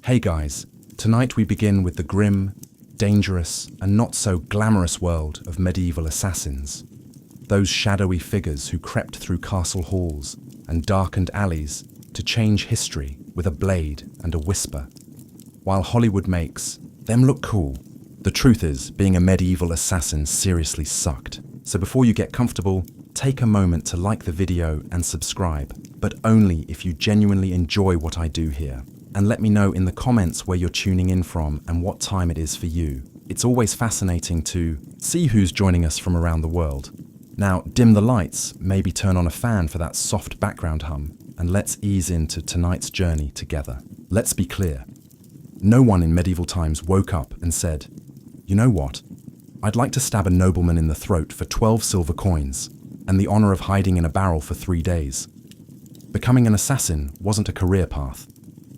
Hey guys, tonight we begin with the grim, dangerous, and not so glamorous world of medieval assassins. Those shadowy figures who crept through castle halls and darkened alleys to change history with a blade and a whisper. While Hollywood makes them look cool, the truth is, being a medieval assassin seriously sucked. So before you get comfortable, take a moment to like the video and subscribe, but only if you genuinely enjoy what I do here. And let me know in the comments where you're tuning in from and what time it is for you. It's always fascinating to see who's joining us from around the world. Now, dim the lights, maybe turn on a fan for that soft background hum, and let's ease into tonight's journey together. Let's be clear. No one in medieval times woke up and said, "You know what? I'd like to stab a nobleman in the throat for 12 silver coins and the honor of hiding in a barrel for 3 days." Becoming an assassin wasn't a career path.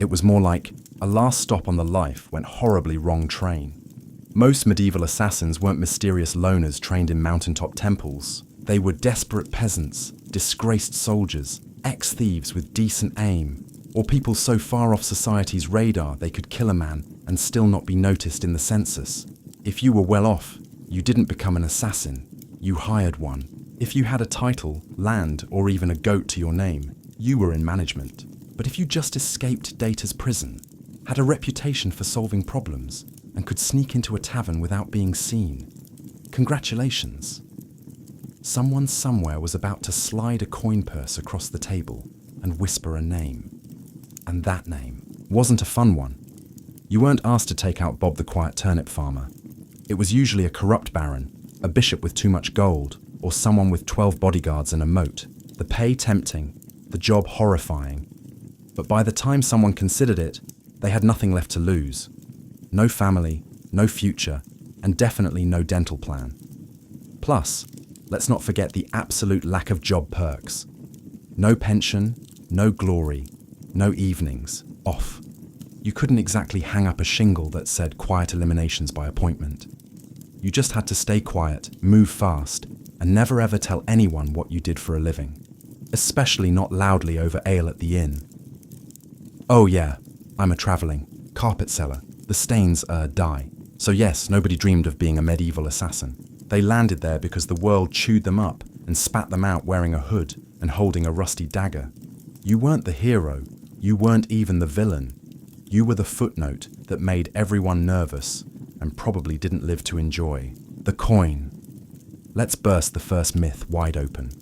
It was more like a last stop on the life went horribly wrong train. Most medieval assassins weren't mysterious loners trained in mountaintop temples. They were desperate peasants, disgraced soldiers, ex-thieves with decent aim, or people so far off society's radar they could kill a man and still not be noticed in the census. If you were well off, you didn't become an assassin, you hired one. If you had a title, land, or even a goat to your name, you were in management. But if you just escaped Data's prison, had a reputation for solving problems, and could sneak into a tavern without being seen, congratulations. Someone somewhere was about to slide a coin purse across the table and whisper a name. And that name wasn't a fun one. You weren't asked to take out Bob the Quiet Turnip Farmer. It was usually a corrupt baron, a bishop with too much gold, or someone with 12 bodyguards and a moat. The pay tempting, the job horrifying. But by the time someone considered it, they had nothing left to lose. No family, no future, and definitely no dental plan. Plus, let's not forget the absolute lack of job perks. No pension, no glory, no evenings, off. You couldn't exactly hang up a shingle that said quiet eliminations by appointment. You just had to stay quiet, move fast, and never ever tell anyone what you did for a living. Especially not loudly over ale at the inn. Oh yeah, I'm a travelling carpet seller. The stains die. So yes, nobody dreamed of being a medieval assassin. They landed there because the world chewed them up and spat them out wearing a hood and holding a rusty dagger. You weren't the hero. You weren't even the villain. You were the footnote that made everyone nervous and probably didn't live to enjoy. The coin. Let's burst the first myth wide open.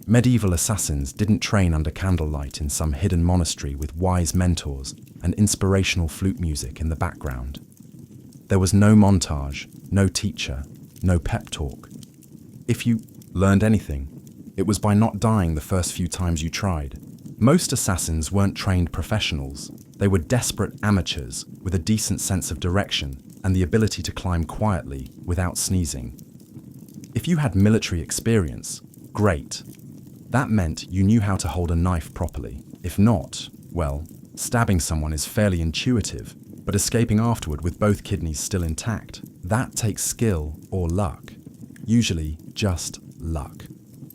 Medieval assassins didn't train under candlelight in some hidden monastery with wise mentors and inspirational flute music in the background. There was no montage, no teacher, no pep talk. If you learned anything, it was by not dying the first few times you tried. Most assassins weren't trained professionals. They were desperate amateurs with a decent sense of direction and the ability to climb quietly without sneezing. If you had military experience, great. That meant you knew how to hold a knife properly. If not, well, stabbing someone is fairly intuitive, but escaping afterward with both kidneys still intact, that takes skill or luck. Usually just luck.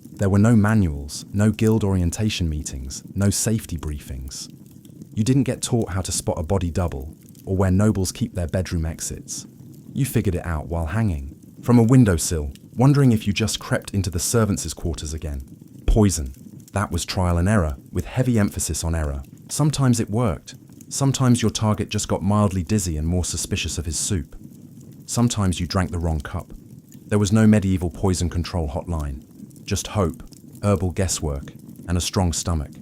There were no manuals, no guild orientation meetings, no safety briefings. You didn't get taught how to spot a body double or where nobles keep their bedroom exits. You figured it out while hanging. From a windowsill, wondering if you just crept into the servants' quarters again. Poison. That was trial and error, with heavy emphasis on error. Sometimes it worked. Sometimes your target just got mildly dizzy and more suspicious of his soup. Sometimes you drank the wrong cup. There was no medieval poison control hotline. Just hope, herbal guesswork, and a strong stomach.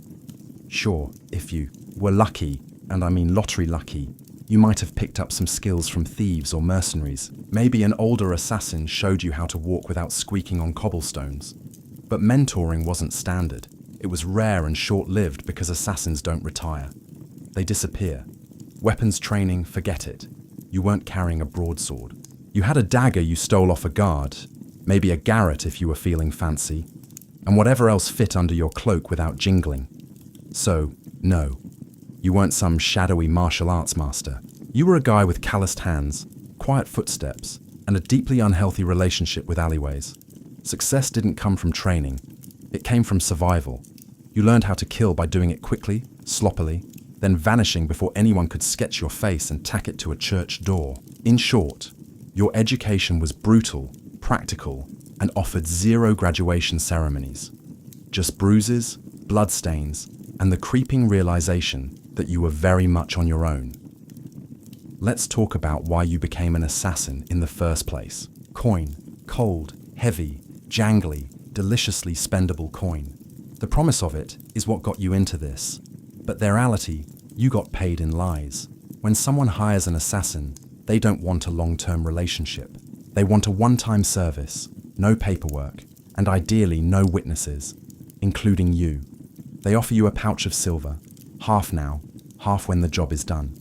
Sure, if you were lucky, and I mean lottery lucky, you might have picked up some skills from thieves or mercenaries. Maybe an older assassin showed you how to walk without squeaking on cobblestones. But mentoring wasn't standard. It was rare and short-lived because assassins don't retire. They disappear. Weapons training, forget it. You weren't carrying a broadsword. You had a dagger you stole off a guard, maybe a garrote if you were feeling fancy, and whatever else fit under your cloak without jingling. So, no, you weren't some shadowy martial arts master. You were a guy with calloused hands, quiet footsteps, and a deeply unhealthy relationship with alleyways. Success didn't come from training. It came from survival. You learned how to kill by doing it quickly, sloppily, then vanishing before anyone could sketch your face and tack it to a church door. In short, your education was brutal, practical, and offered zero graduation ceremonies. Just bruises, bloodstains, and the creeping realization that you were very much on your own. Let's talk about why you became an assassin in the first place. Coin. Cold, heavy, jangly, deliciously spendable coin. The promise of it is what got you into this. But the reality, you got paid in lies. When someone hires an assassin, they don't want a long-term relationship. They want a one-time service, no paperwork, and ideally no witnesses, including you. They offer you a pouch of silver, half now, half when the job is done.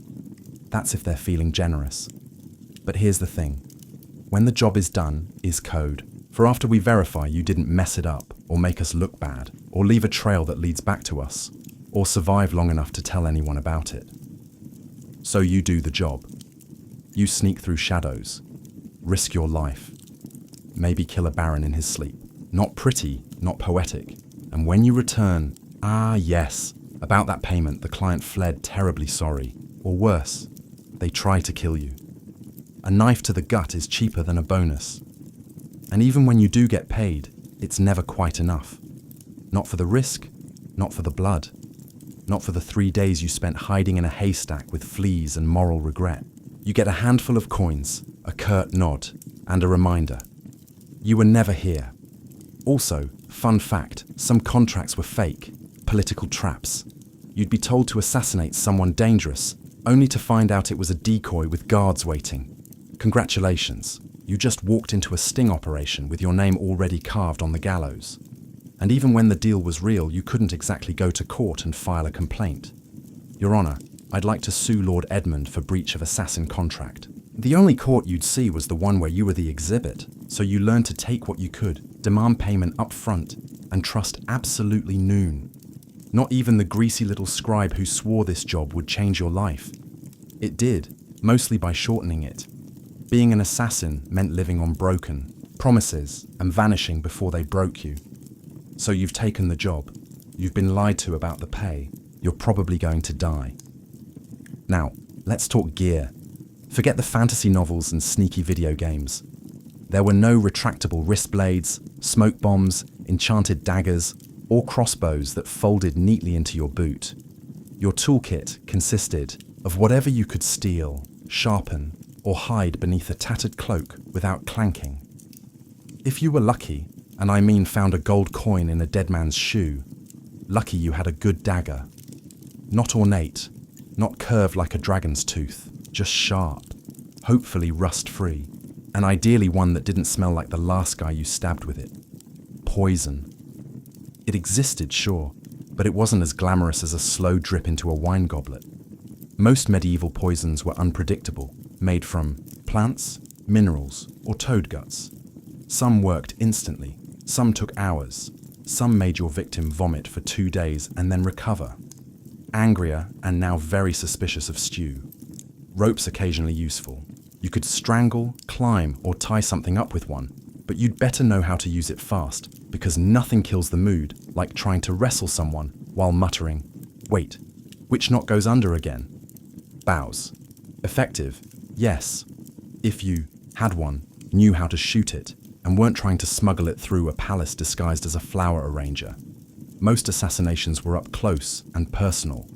That's if they're feeling generous. But here's the thing. When the job is done is code. For after we verify you didn't mess it up, or make us look bad, or leave a trail that leads back to us, or survive long enough to tell anyone about it. So you do the job. You sneak through shadows, risk your life, maybe kill a baron in his sleep. Not pretty, not poetic. And when you return, yes, about that payment the client fled terribly sorry. Or worse, they try to kill you. A knife to the gut is cheaper than a bonus. And even when you do get paid, it's never quite enough. Not for the risk, not for the blood, not for the 3 days you spent hiding in a haystack with fleas and moral regret. You get a handful of coins, a curt nod, and a reminder. You were never here. Also, fun fact, some contracts were fake, political traps. You'd be told to assassinate someone dangerous, only to find out it was a decoy with guards waiting. Congratulations, you just walked into a sting operation with your name already carved on the gallows. And even when the deal was real, you couldn't exactly go to court and file a complaint. Your Honor, I'd like to sue Lord Edmund for breach of assassin contract. The only court you'd see was the one where you were the exhibit, so you learned to take what you could, demand payment up front, and trust absolutely noon. Not even the greasy little scribe who swore this job would change your life. It did, mostly by shortening it. Being an assassin meant living on broken promises and vanishing before they broke you. So you've taken the job. You've been lied to about the pay. You're probably going to die. Now, let's talk gear. Forget the fantasy novels and sneaky video games. There were no retractable wrist blades, smoke bombs, enchanted daggers, or crossbows that folded neatly into your boot. Your toolkit consisted of whatever you could steal, sharpen, or hide beneath a tattered cloak without clanking. If you were lucky, and I mean found a gold coin in a dead man's shoe, lucky you had a good dagger. Not ornate, not curved like a dragon's tooth, just sharp, hopefully rust-free, and ideally one that didn't smell like the last guy you stabbed with it. Poison. It existed, sure, but it wasn't as glamorous as a slow drip into a wine goblet. Most medieval poisons were unpredictable, made from plants, minerals, or toad guts. Some worked instantly, some took hours, some made your victim vomit for 2 days and then recover. Angrier and now very suspicious of stew. Ropes occasionally useful. You could strangle, climb, or tie something up with one, but you'd better know how to use it fast, because nothing kills the mood like trying to wrestle someone while muttering, "Wait, which knot goes under again?" Bows. Effective, yes, if you had one, knew how to shoot it, and weren't trying to smuggle it through a palace disguised as a flower arranger. Most assassinations were up close and personal.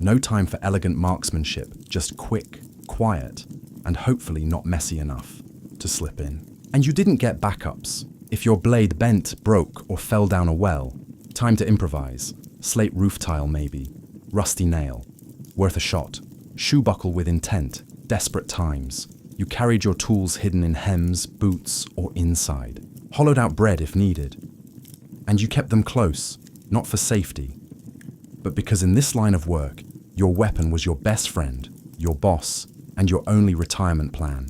No time for elegant marksmanship, just quick, quiet, and hopefully not messy enough to slip in. And you didn't get backups. If your blade bent, broke, or fell down a well, time to improvise. Slate roof tile maybe, rusty nail, worth a shot. Shoe buckle with intent, desperate times. You carried your tools hidden in hems, boots, or inside. Hollowed out bread if needed. And you kept them close, not for safety, but because in this line of work, your weapon was your best friend, your boss, and your only retirement plan.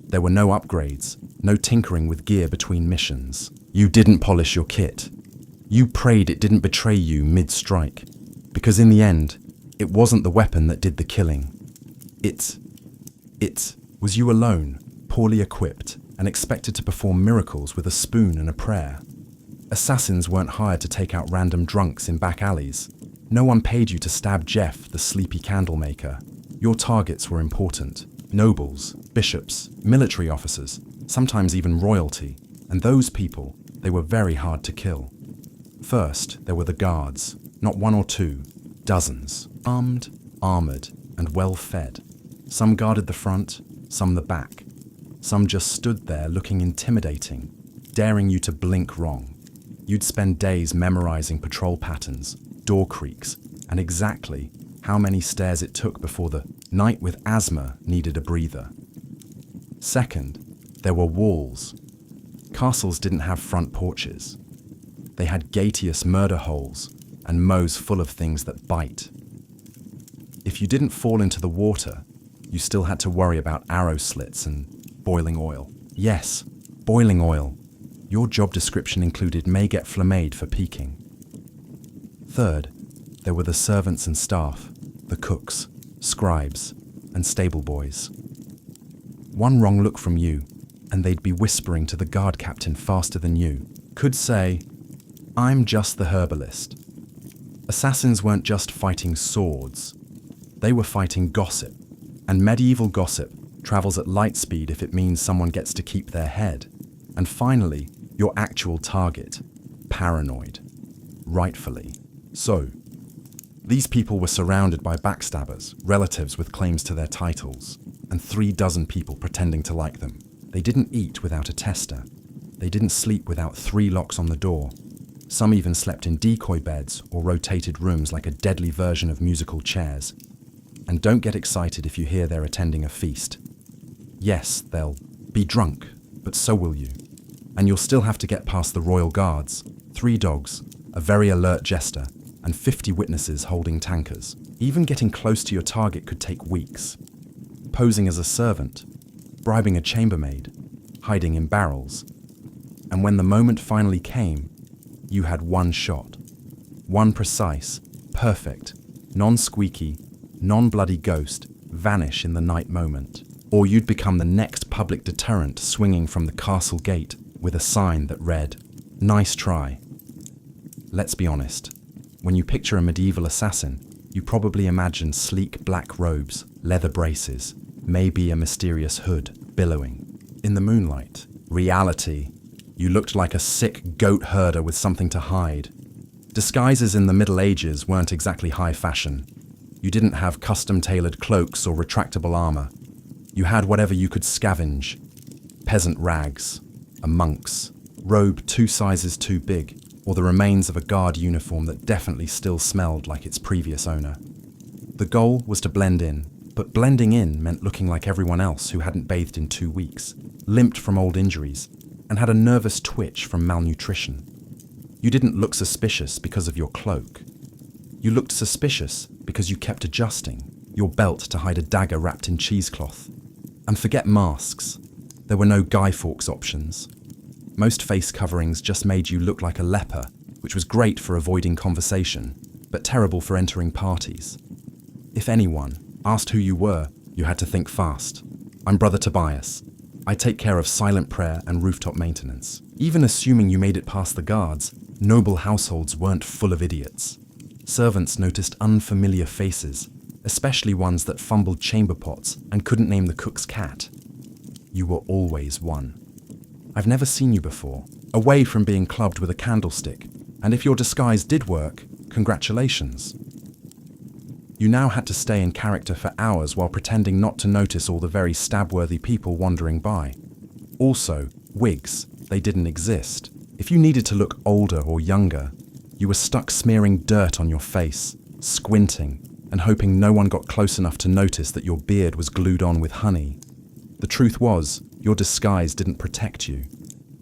There were no upgrades, no tinkering with gear between missions. You didn't polish your kit. You prayed it didn't betray you mid-strike, because in the end, it wasn't the weapon that did the killing. It was you alone, poorly equipped, and expected to perform miracles with a spoon and a prayer. Assassins weren't hired to take out random drunks in back alleys. No one paid you to stab Jeff, the sleepy candlemaker. Your targets were important. Nobles, bishops, military officers, sometimes even royalty. And those people, they were very hard to kill. First, there were the guards. Not one or two, dozens. Armed, armored, and well-fed. Some guarded the front, some the back. Some just stood there looking intimidating, daring you to blink wrong. You'd spend days memorizing patrol patterns, door creaks, and exactly how many stairs it took before the knight with asthma needed a breather. Second, there were walls. Castles didn't have front porches. They had gateous murder holes and mows full of things that bite. If you didn't fall into the water, you still had to worry about arrow slits and boiling oil. Yes, boiling oil. Your job description included may get flamed for peeking. Third, there were the servants and staff, the cooks, scribes, and stable boys. One wrong look from you, and they'd be whispering to the guard captain faster than you. Could say, "I'm just the herbalist." Assassins weren't just fighting swords. They were fighting gossip. And medieval gossip travels at light speed if it means someone gets to keep their head. And finally, your actual target, paranoid. Rightfully so. These people were surrounded by backstabbers, relatives with claims to their titles, and 36 people pretending to like them. They didn't eat without a tester. They didn't sleep without 3 locks on the door. Some even slept in decoy beds or rotated rooms like a deadly version of musical chairs. And don't get excited if you hear they're attending a feast. Yes, they'll be drunk, but so will you. And you'll still have to get past the royal guards, 3 dogs, a very alert jester, and 50 witnesses holding tankers. Even getting close to your target could take weeks. Posing as a servant, bribing a chambermaid, hiding in barrels. And when the moment finally came, you had one shot. One precise, perfect, non-squeaky, non-bloody ghost vanish in the night moment. Or you'd become the next public deterrent swinging from the castle gate with a sign that read, "Nice try." Let's be honest. When you picture a medieval assassin, you probably imagine sleek black robes, leather braces, maybe a mysterious hood billowing. In the moonlight, reality, you looked like a sick goat herder with something to hide. Disguises in the Middle Ages weren't exactly high fashion. You didn't have custom-tailored cloaks or retractable armor. You had whatever you could scavenge. Peasant rags, a monk's, robe 2 sizes too big, or the remains of a guard uniform that definitely still smelled like its previous owner. The goal was to blend in, but blending in meant looking like everyone else who hadn't bathed in 2 weeks, limped from old injuries, and had a nervous twitch from malnutrition. You didn't look suspicious because of your cloak. You looked suspicious because you kept adjusting your belt to hide a dagger wrapped in cheesecloth. And forget masks. There were no Guy Fawkes options. Most face coverings just made you look like a leper, which was great for avoiding conversation, but terrible for entering parties. If anyone asked who you were, you had to think fast. I'm Brother Tobias. I take care of silent prayer and rooftop maintenance. Even assuming you made it past the guards, noble households weren't full of idiots. Servants noticed unfamiliar faces, especially ones that fumbled chamber pots and couldn't name the cook's cat. You were always one. I've never seen you before, away from being clubbed with a candlestick, and if your disguise did work, congratulations. You now had to stay in character for hours while pretending not to notice all the very stab-worthy people wandering by. Also, wigs, they didn't exist. If you needed to look older or younger, you were stuck smearing dirt on your face, squinting, and hoping no one got close enough to notice that your beard was glued on with honey. The truth was, your disguise didn't protect you.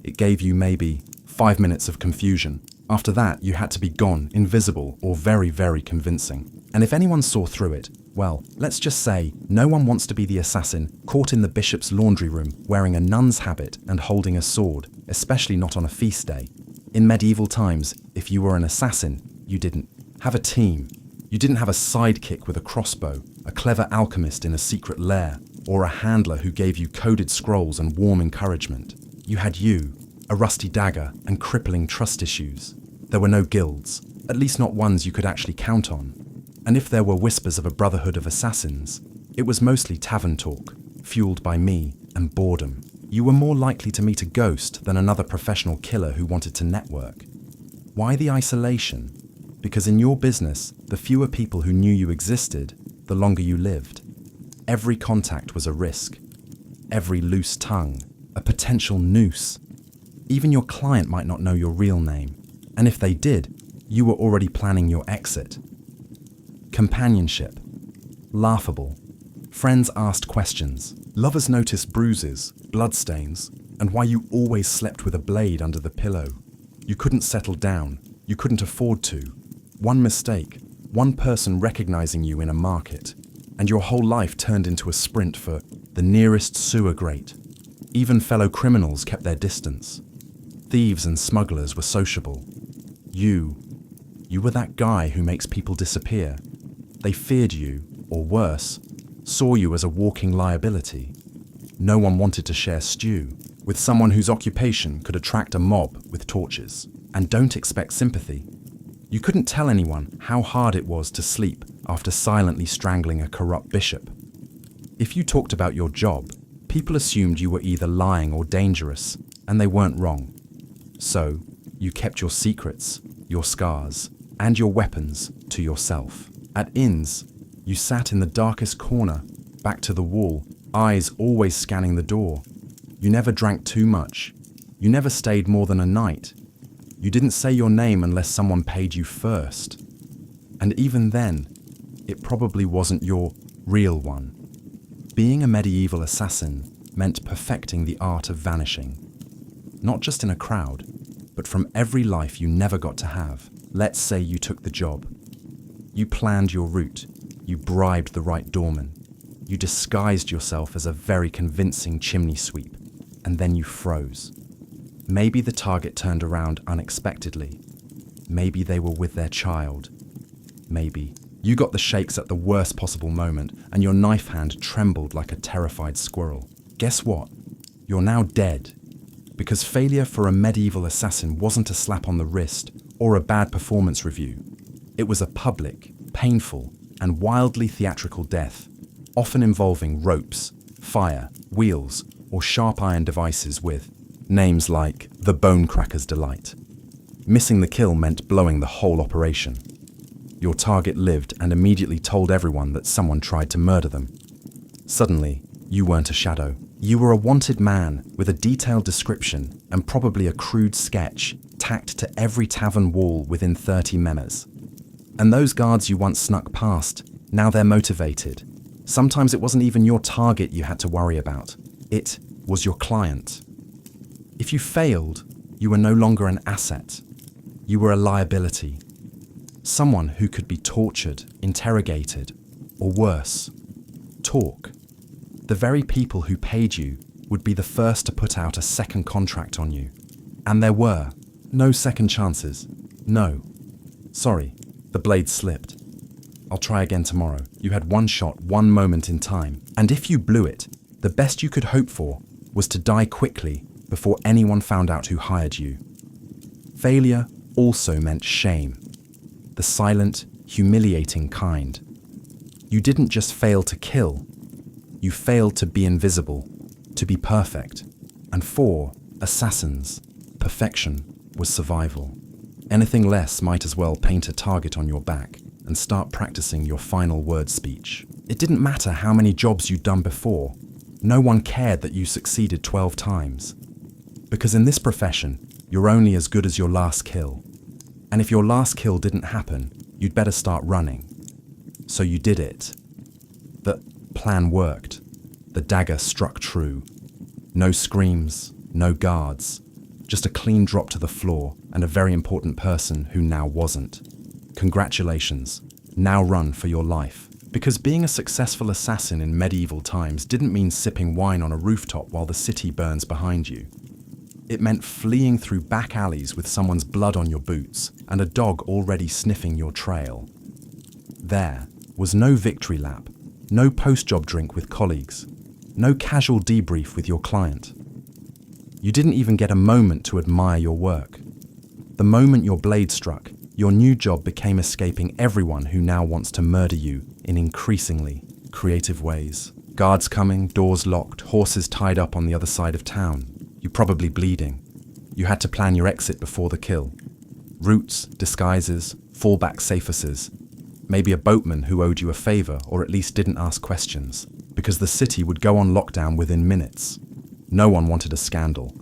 It gave you maybe 5 minutes of confusion. After that, you had to be gone, invisible, or very, very convincing. And if anyone saw through it, well, let's just say no one wants to be the assassin caught in the bishop's laundry room wearing a nun's habit and holding a sword, especially not on a feast day. In medieval times, if you were an assassin, you didn't have a team. You didn't have a sidekick with a crossbow, a clever alchemist in a secret lair, or a handler who gave you coded scrolls and warm encouragement. You had you, a rusty dagger, and crippling trust issues. There were no guilds, at least not ones you could actually count on. And if there were whispers of a brotherhood of assassins, it was mostly tavern talk, fueled by me and boredom. You were more likely to meet a ghost than another professional killer who wanted to network. Why the isolation? Because in your business, the fewer people who knew you existed, the longer you lived. Every contact was a risk. Every loose tongue, a potential noose. Even your client might not know your real name, and if they did, you were already planning your exit. Companionship. Laughable. Friends asked questions. Lovers noticed bruises, bloodstains, and why you always slept with a blade under the pillow. You couldn't settle down. You couldn't afford to. One mistake, one person recognizing you in a market, and your whole life turned into a sprint for the nearest sewer grate. Even fellow criminals kept their distance. Thieves and smugglers were sociable. You were that guy who makes people disappear. They feared you, or worse, saw you as a walking liability. No one wanted to share stew with someone whose occupation could attract a mob with torches. And don't expect sympathy. You couldn't tell anyone how hard it was to sleep after silently strangling a corrupt bishop. If you talked about your job, people assumed you were either lying or dangerous, and they weren't wrong. So, you kept your secrets, your scars, and your weapons to yourself. At inns, you sat in the darkest corner, back to the wall, eyes always scanning the door. You never drank too much. You never stayed more than a night. You didn't say your name unless someone paid you first. And even then, it probably wasn't your real one. Being a medieval assassin meant perfecting the art of vanishing. Not just in a crowd, but from every life you never got to have. Let's say you took the job. You planned your route. You bribed the right doorman. You disguised yourself as a very convincing chimney sweep, and then you froze. Maybe the target turned around unexpectedly. Maybe they were with their child. Maybe you got the shakes at the worst possible moment and your knife hand trembled like a terrified squirrel. Guess what? You're now dead. Because failure for a medieval assassin wasn't a slap on the wrist or a bad performance review. It was a public, painful, and wildly theatrical death, often involving ropes, fire, wheels, or sharp iron devices with names like the Bone Cracker's Delight. Missing the kill meant blowing the whole operation. Your target lived and immediately told everyone that someone tried to murder them. Suddenly, you weren't a shadow. You were a wanted man with a detailed description and probably a crude sketch tacked to every tavern wall within 30 memes. And those guards you once snuck past, now they're motivated. Sometimes it wasn't even your target you had to worry about. It was your client. If you failed, you were no longer an asset. You were a liability. Someone who could be tortured, interrogated, or worse, talk. The very people who paid you would be the first to put out a second contract on you. And there were no second chances. No. Sorry, the blade slipped. I'll try again tomorrow. You had one shot, one moment in time. And if you blew it, the best you could hope for was to die quickly before anyone found out who hired you. Failure also meant shame. The silent, humiliating kind. You didn't just fail to kill. You failed to be invisible, to be perfect. And for assassins, perfection was survival. Anything less might as well paint a target on your back and start practicing your final word speech. It didn't matter how many jobs you'd done before. No one cared that you succeeded 12 times. Because in this profession, you're only as good as your last kill. And if your last kill didn't happen, you'd better start running. So you did it. The plan worked. The dagger struck true. No screams, no guards. Just a clean drop to the floor and a very important person who now wasn't. Congratulations. Now run for your life. Because being a successful assassin in medieval times didn't mean sipping wine on a rooftop while the city burns behind you. It meant fleeing through back alleys with someone's blood on your boots and a dog already sniffing your trail. There was no victory lap, no post-job drink with colleagues, no casual debrief with your client. You didn't even get a moment to admire your work. The moment your blade struck, Your new job became escaping everyone who now wants to murder you in increasingly creative ways. Guards coming, doors locked, horses tied up on the other side of town. You probably bleeding. You had to plan your exit before the kill. Routes, disguises, fallback safenesses. Maybe a boatman who owed you a favor or at least didn't ask questions, because the city would go on lockdown within minutes. No one wanted a scandal,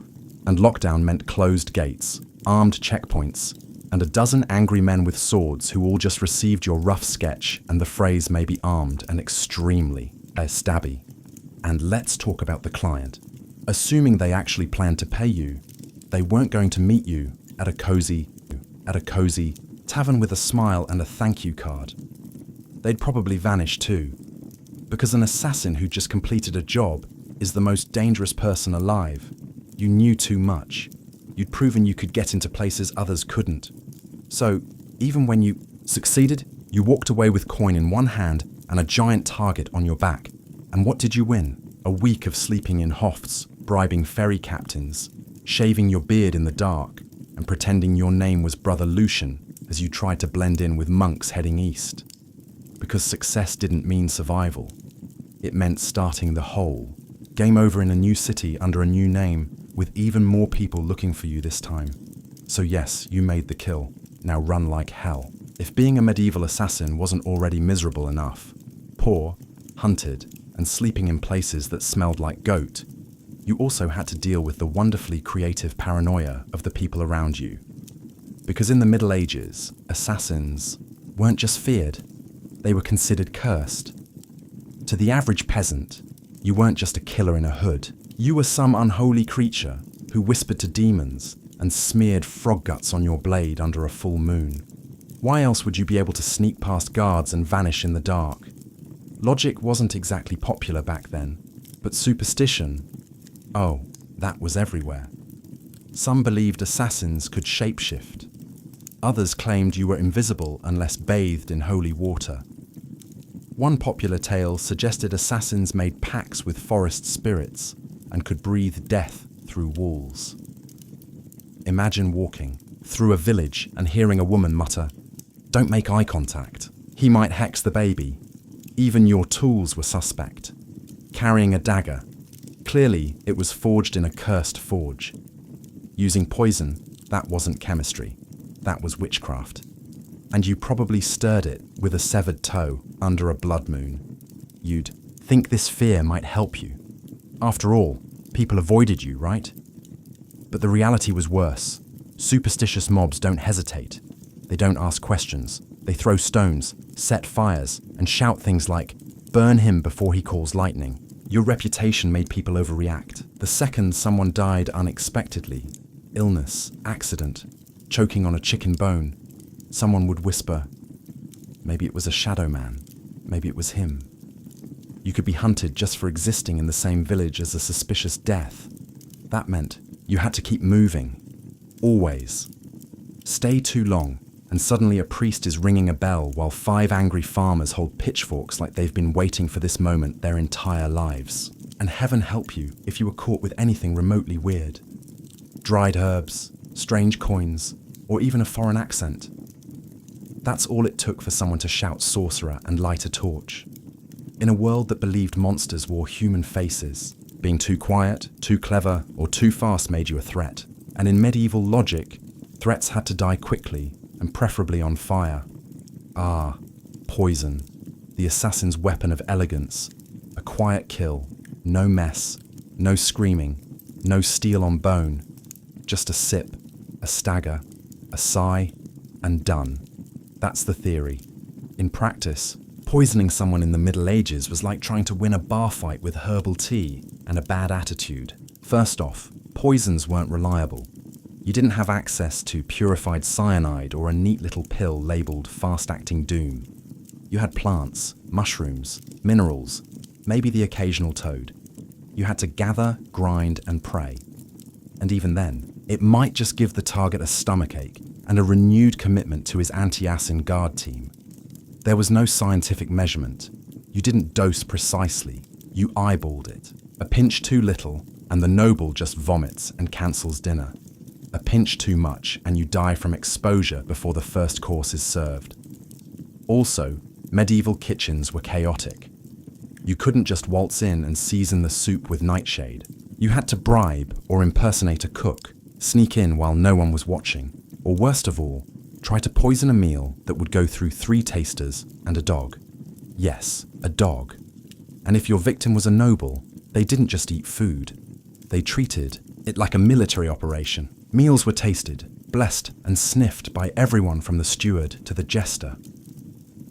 and lockdown meant closed gates, armed checkpoints, and a dozen angry men with swords who all just received your rough sketch and the phrase may be armed and extremely stabby. And let's talk about the client. Assuming they actually planned to pay you, they weren't going to meet you at a cozy tavern with a smile and a thank you card. They'd probably vanish too, because an assassin who just completed a job is the most dangerous person alive. You knew too much. You'd proven you could get into places others couldn't. So, even when you succeeded, you walked away with coin in one hand and a giant target on your back. And what did you win? A week of sleeping in hofts, bribing ferry captains, shaving your beard in the dark, and pretending your name was Brother Lucian as you tried to blend in with monks heading east. Because success didn't mean survival. It meant starting the whole. Game over in a new city under a new name, with even more people looking for you this time. So yes, you made the kill. Now run like hell. If being a medieval assassin wasn't already miserable enough, poor, hunted, and sleeping in places that smelled like goat, you also had to deal with the wonderfully creative paranoia of the people around you. Because in the Middle Ages, assassins weren't just feared, they were considered cursed. To the average peasant, you weren't just a killer in a hood. You were some unholy creature who whispered to demons and smeared frog guts on your blade under a full moon. Why else would you be able to sneak past guards and vanish in the dark? Logic wasn't exactly popular back then, but superstition, oh, that was everywhere. Some believed assassins could shapeshift. Others claimed you were invisible unless bathed in holy water. One popular tale suggested assassins made pacts with forest spirits and could breathe death through walls. Imagine walking through a village and hearing a woman mutter, "Don't make eye contact. He might hex the baby." Even your tools were suspect. Carrying a dagger. Clearly, it was forged in a cursed forge. Using poison, that wasn't chemistry. That was witchcraft. And you probably stirred it with a severed toe under a blood moon. You'd think this fear might help you. After all, people avoided you, right? But the reality was worse. Superstitious mobs don't hesitate. They don't ask questions. They throw stones, set fires, and shout things like, "Burn him before he calls lightning." Your reputation made people overreact. The second someone died unexpectedly, illness, accident, choking on a chicken bone, someone would whisper, maybe it was a shadow man, maybe it was him. You could be hunted just for existing in the same village as a suspicious death. That meant you had to keep moving, always. Stay too long, and suddenly a priest is ringing a bell while 5 angry farmers hold pitchforks like they've been waiting for this moment their entire lives. And heaven help you if you were caught with anything remotely weird. Dried herbs, strange coins, or even a foreign accent. That's all it took for someone to shout sorcerer and light a torch. In a world that believed monsters wore human faces, being too quiet, too clever, or too fast made you a threat. And in medieval logic, threats had to die quickly, and preferably on fire. Ah, poison, the assassin's weapon of elegance. A quiet kill, no mess, no screaming, no steel on bone. Just a sip, a stagger, a sigh, and done. That's the theory. In practice, poisoning someone in the Middle Ages was like trying to win a bar fight with herbal tea and a bad attitude. First off, poisons weren't reliable. You didn't have access to purified cyanide or a neat little pill labelled fast-acting doom. You had plants, mushrooms, minerals, maybe the occasional toad. You had to gather, grind, and pray. And even then, it might just give the target a stomachache and a renewed commitment to his anti-acid guard team. There was no scientific measurement. You didn't dose precisely. You eyeballed it. A pinch too little, and the noble just vomits and cancels dinner. A pinch too much and you die from exposure before the first course is served. Also, medieval kitchens were chaotic. You couldn't just waltz in and season the soup with nightshade. You had to bribe or impersonate a cook, sneak in while no one was watching, or worst of all, try to poison a meal that would go through 3 tasters and a dog. Yes, a dog. And if your victim was a noble, they didn't just eat food. They treated it like a military operation. Meals were tasted, blessed, and sniffed by everyone from the steward to the jester.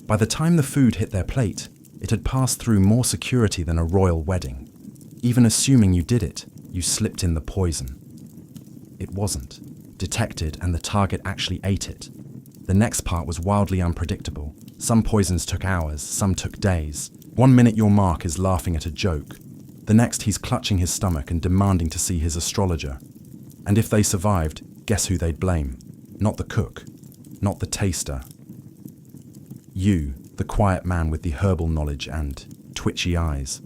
By the time the food hit their plate, it had passed through more security than a royal wedding. Even assuming you did it, you slipped in the poison. It wasn't detected, and the target actually ate it. The next part was wildly unpredictable. Some poisons took hours, some took days. One minute your mark is laughing at a joke. The next he's clutching his stomach and demanding to see his astrologer. And if they survived, guess who they'd blame? Not the cook, not the taster. You, the quiet man with the herbal knowledge and twitchy eyes.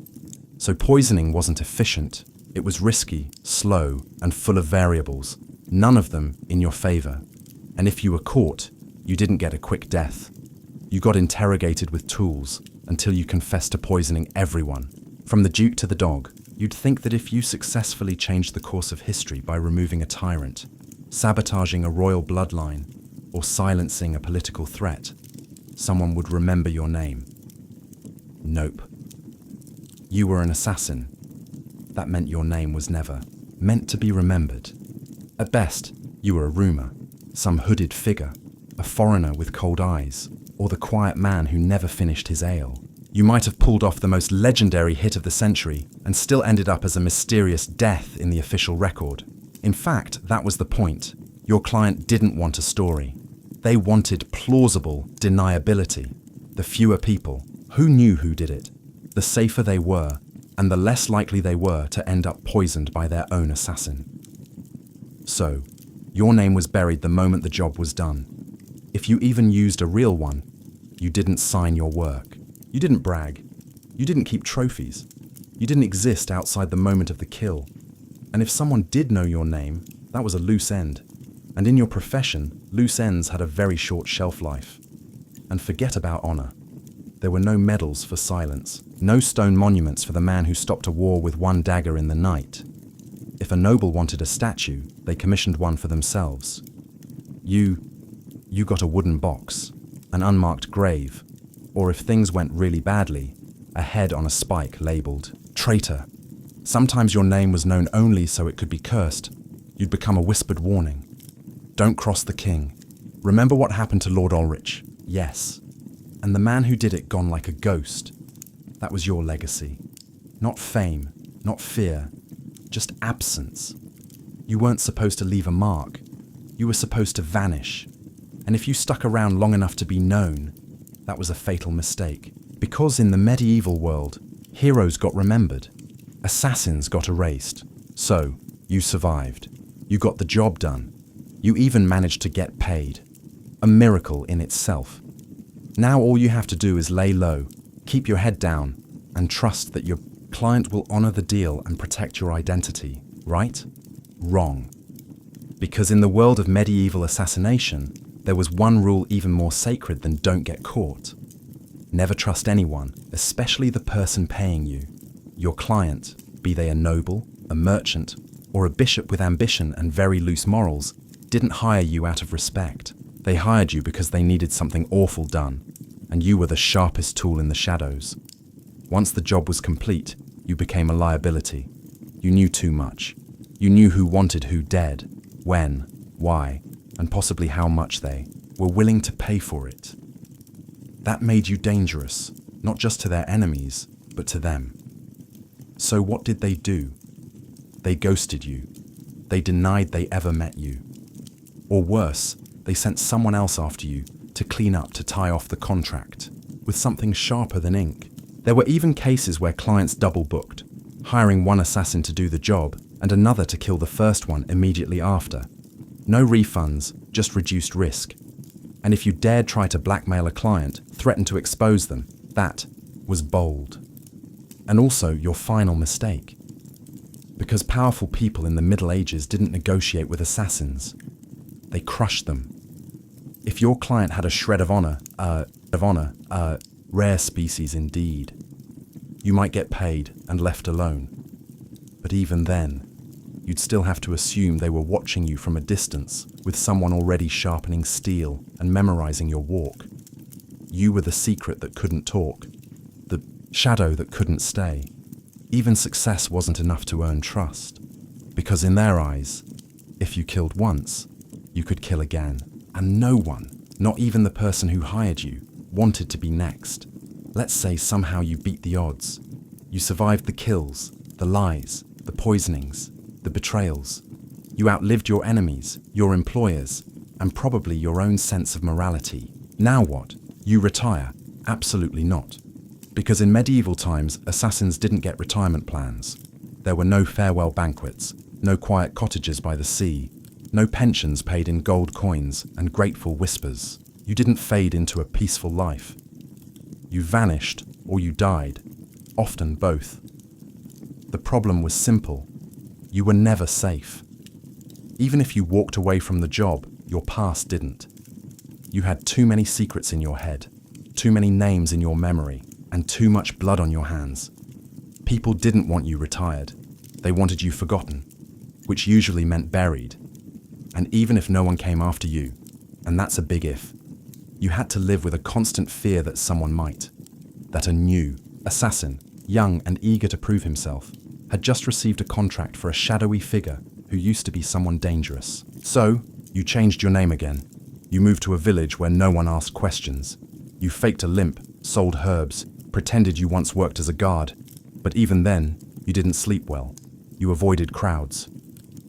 So poisoning wasn't efficient. It was risky, slow, and full of variables, none of them in your favor. And if you were caught, you didn't get a quick death. You got interrogated with tools until you confessed to poisoning everyone. From the duke to the dog, you'd think that if you successfully changed the course of history by removing a tyrant, sabotaging a royal bloodline, or silencing a political threat, someone would remember your name. Nope. You were an assassin. That meant your name was never meant to be remembered. At best, you were a rumor, some hooded figure, a foreigner with cold eyes, or the quiet man who never finished his ale. You might have pulled off the most legendary hit of the century and still ended up as a mysterious death in the official record. In fact, that was the point. Your client didn't want a story. They wanted plausible deniability. The fewer people who knew who did it, the safer they were, and the less likely they were to end up poisoned by their own assassin. So, your name was buried the moment the job was done. If you even used a real one, you didn't sign your work. You didn't brag. You didn't keep trophies. You didn't exist outside the moment of the kill. And if someone did know your name, that was a loose end. And in your profession, loose ends had a very short shelf life. And forget about honor. There were no medals for silence, no stone monuments for the man who stopped a war with one dagger in the night. If a noble wanted a statue, they commissioned one for themselves. You got a wooden box, an unmarked grave, or if things went really badly, a head on a spike labeled traitor. Sometimes your name was known only so it could be cursed. You'd become a whispered warning. Don't cross the king. Remember what happened to Lord Ulrich? Yes. And the man who did it gone like a ghost. That was your legacy. Not fame, not fear, just absence. You weren't supposed to leave a mark. You were supposed to vanish. And if you stuck around long enough to be known, that was a fatal mistake. Because in the medieval world, heroes got remembered. Assassins got erased. So, you survived. You got the job done. You even managed to get paid. A miracle in itself. Now all you have to do is lay low, keep your head down, and trust that your client will honor the deal and protect your identity, right? Wrong. Because in the world of medieval assassination, there was one rule even more sacred than don't get caught. Never trust anyone, especially the person paying you. Your client, be they a noble, a merchant, or a bishop with ambition and very loose morals, didn't hire you out of respect. They hired you because they needed something awful done, and you were the sharpest tool in the shadows. Once the job was complete, you became a liability. You knew too much. You knew who wanted who dead, when, why, and possibly how much they were willing to pay for it. That made you dangerous, not just to their enemies, but to them. So what did they do? They ghosted you. They denied they ever met you. Or worse, they sent someone else after you to clean up, to tie off the contract, with something sharper than ink. There were even cases where clients double booked, hiring one assassin to do the job and another to kill the first one immediately after. No refunds, just reduced risk. And if you dared try to blackmail a client, threaten to expose them, that was bold. And also your final mistake. Because powerful people in the Middle Ages didn't negotiate with assassins. They crushed them. If your client had a shred of honor, rare species indeed, you might get paid and left alone. But even then, you'd still have to assume they were watching you from a distance, with someone already sharpening steel and memorizing your walk. You were the secret that couldn't talk, the shadow that couldn't stay. Even success wasn't enough to earn trust, because in their eyes, if you killed once, you could kill again. And no one, not even the person who hired you, wanted to be next. Let's say somehow you beat the odds. You survived the kills, the lies, the poisonings, the betrayals. You outlived your enemies, your employers, and probably your own sense of morality. Now what? You retire? Absolutely not. Because in medieval times, assassins didn't get retirement plans. There were no farewell banquets, no quiet cottages by the sea, no pensions paid in gold coins and grateful whispers. You didn't fade into a peaceful life. You vanished or you died, often both. The problem was simple. You were never safe. Even if you walked away from the job, your past didn't. You had too many secrets in your head, too many names in your memory, and too much blood on your hands. People didn't want you retired. They wanted you forgotten, which usually meant buried. And even if no one came after you, and that's a big if, you had to live with a constant fear that someone might, that a new assassin, young and eager to prove himself, had just received a contract for a shadowy figure who used to be someone dangerous. So, you changed your name again. You moved to a village where no one asked questions. You faked a limp, sold herbs, pretended you once worked as a guard. But even then, you didn't sleep well. You avoided crowds.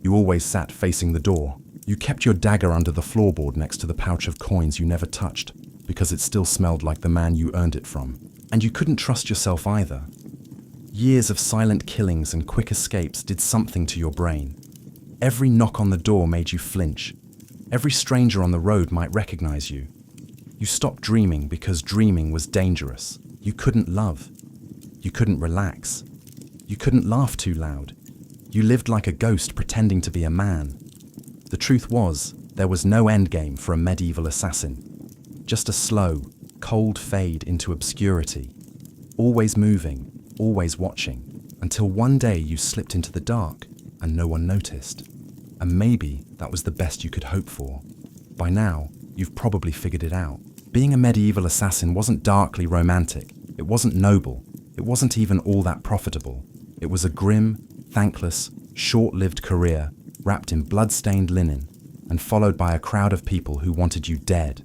You always sat facing the door. You kept your dagger under the floorboard next to the pouch of coins you never touched, because it still smelled like the man you earned it from. And you couldn't trust yourself either. Years of silent killings and quick escapes did something to your brain. Every knock on the door made you flinch. Every stranger on the road might recognize you. You stopped dreaming because dreaming was dangerous. You couldn't love. You couldn't relax. You couldn't laugh too loud. You lived like a ghost pretending to be a man. The truth was, there was no endgame for a medieval assassin. Just a slow, cold fade into obscurity. Always moving, always watching, until one day you slipped into the dark and no one noticed. And maybe that was the best you could hope for. By now, you've probably figured it out. Being a medieval assassin wasn't darkly romantic. It wasn't noble. It wasn't even all that profitable. It was a grim, thankless, short-lived career wrapped in blood-stained linen and followed by a crowd of people who wanted you dead.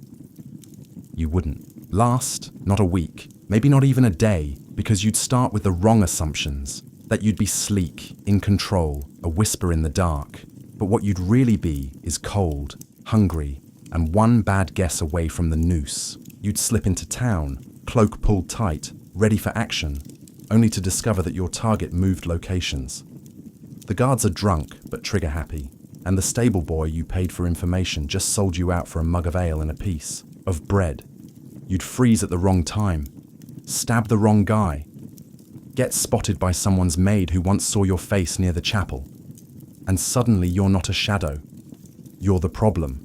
You wouldn't last, not a week, maybe not even a day, because you'd start with the wrong assumptions, that you'd be sleek, in control, a whisper in the dark. But what you'd really be is cold, hungry, and one bad guess away from the noose. You'd slip into town, cloak pulled tight, ready for action, only to discover that your target moved locations. The guards are drunk but trigger happy, and the stable boy you paid for information just sold you out for a mug of ale and a piece of bread. You'd freeze at the wrong time, stab the wrong guy, get spotted by someone's maid who once saw your face near the chapel, and suddenly you're not a shadow. You're the problem.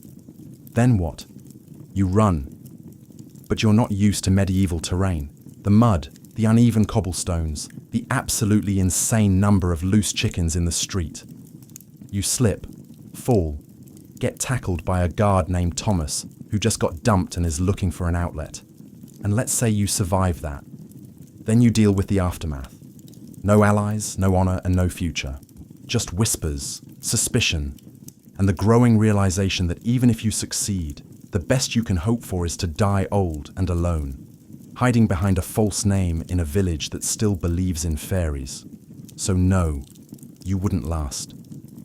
Then what? You run. But you're not used to medieval terrain. The mud, the uneven cobblestones, the absolutely insane number of loose chickens in the street. You slip, fall, get tackled by a guard named Thomas who just got dumped and is looking for an outlet. And let's say you survive that. Then you deal with the aftermath. No allies, no honor, and no future. Just whispers, suspicion, and the growing realization that even if you succeed, the best you can hope for is to die old and alone, hiding behind a false name in a village that still believes in fairies. So no, you wouldn't last.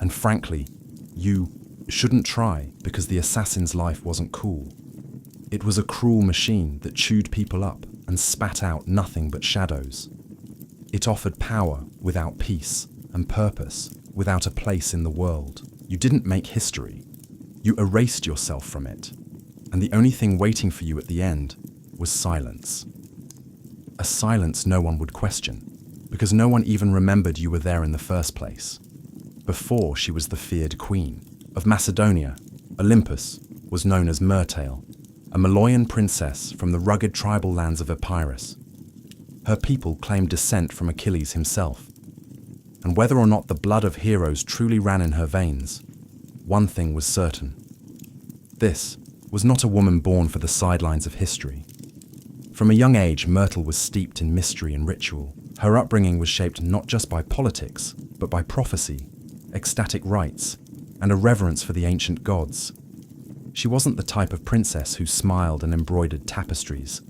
And frankly, you shouldn't try, because the assassin's life wasn't cool. It was a cruel machine that chewed people up and spat out nothing but shadows. It offered power without peace and purpose without a place in the world. You didn't make history. You erased yourself from it. And the only thing waiting for you at the end was silence. A silence no one would question. because no one even remembered you were there in the first place. Before she was the feared queen of Macedonia, Olympus was known as Myrtale, a Maloyan princess from the rugged tribal lands of Epirus. Her people claimed descent from Achilles himself. And whether or not the blood of heroes truly ran in her veins, one thing was certain. This was not a woman born for the sidelines of history. From a young age, Myrtle was steeped in mystery and ritual. Her upbringing was shaped not just by politics, but by prophecy, ecstatic rites, and a reverence for the ancient gods. She wasn't the type of princess who smiled and embroidered tapestries.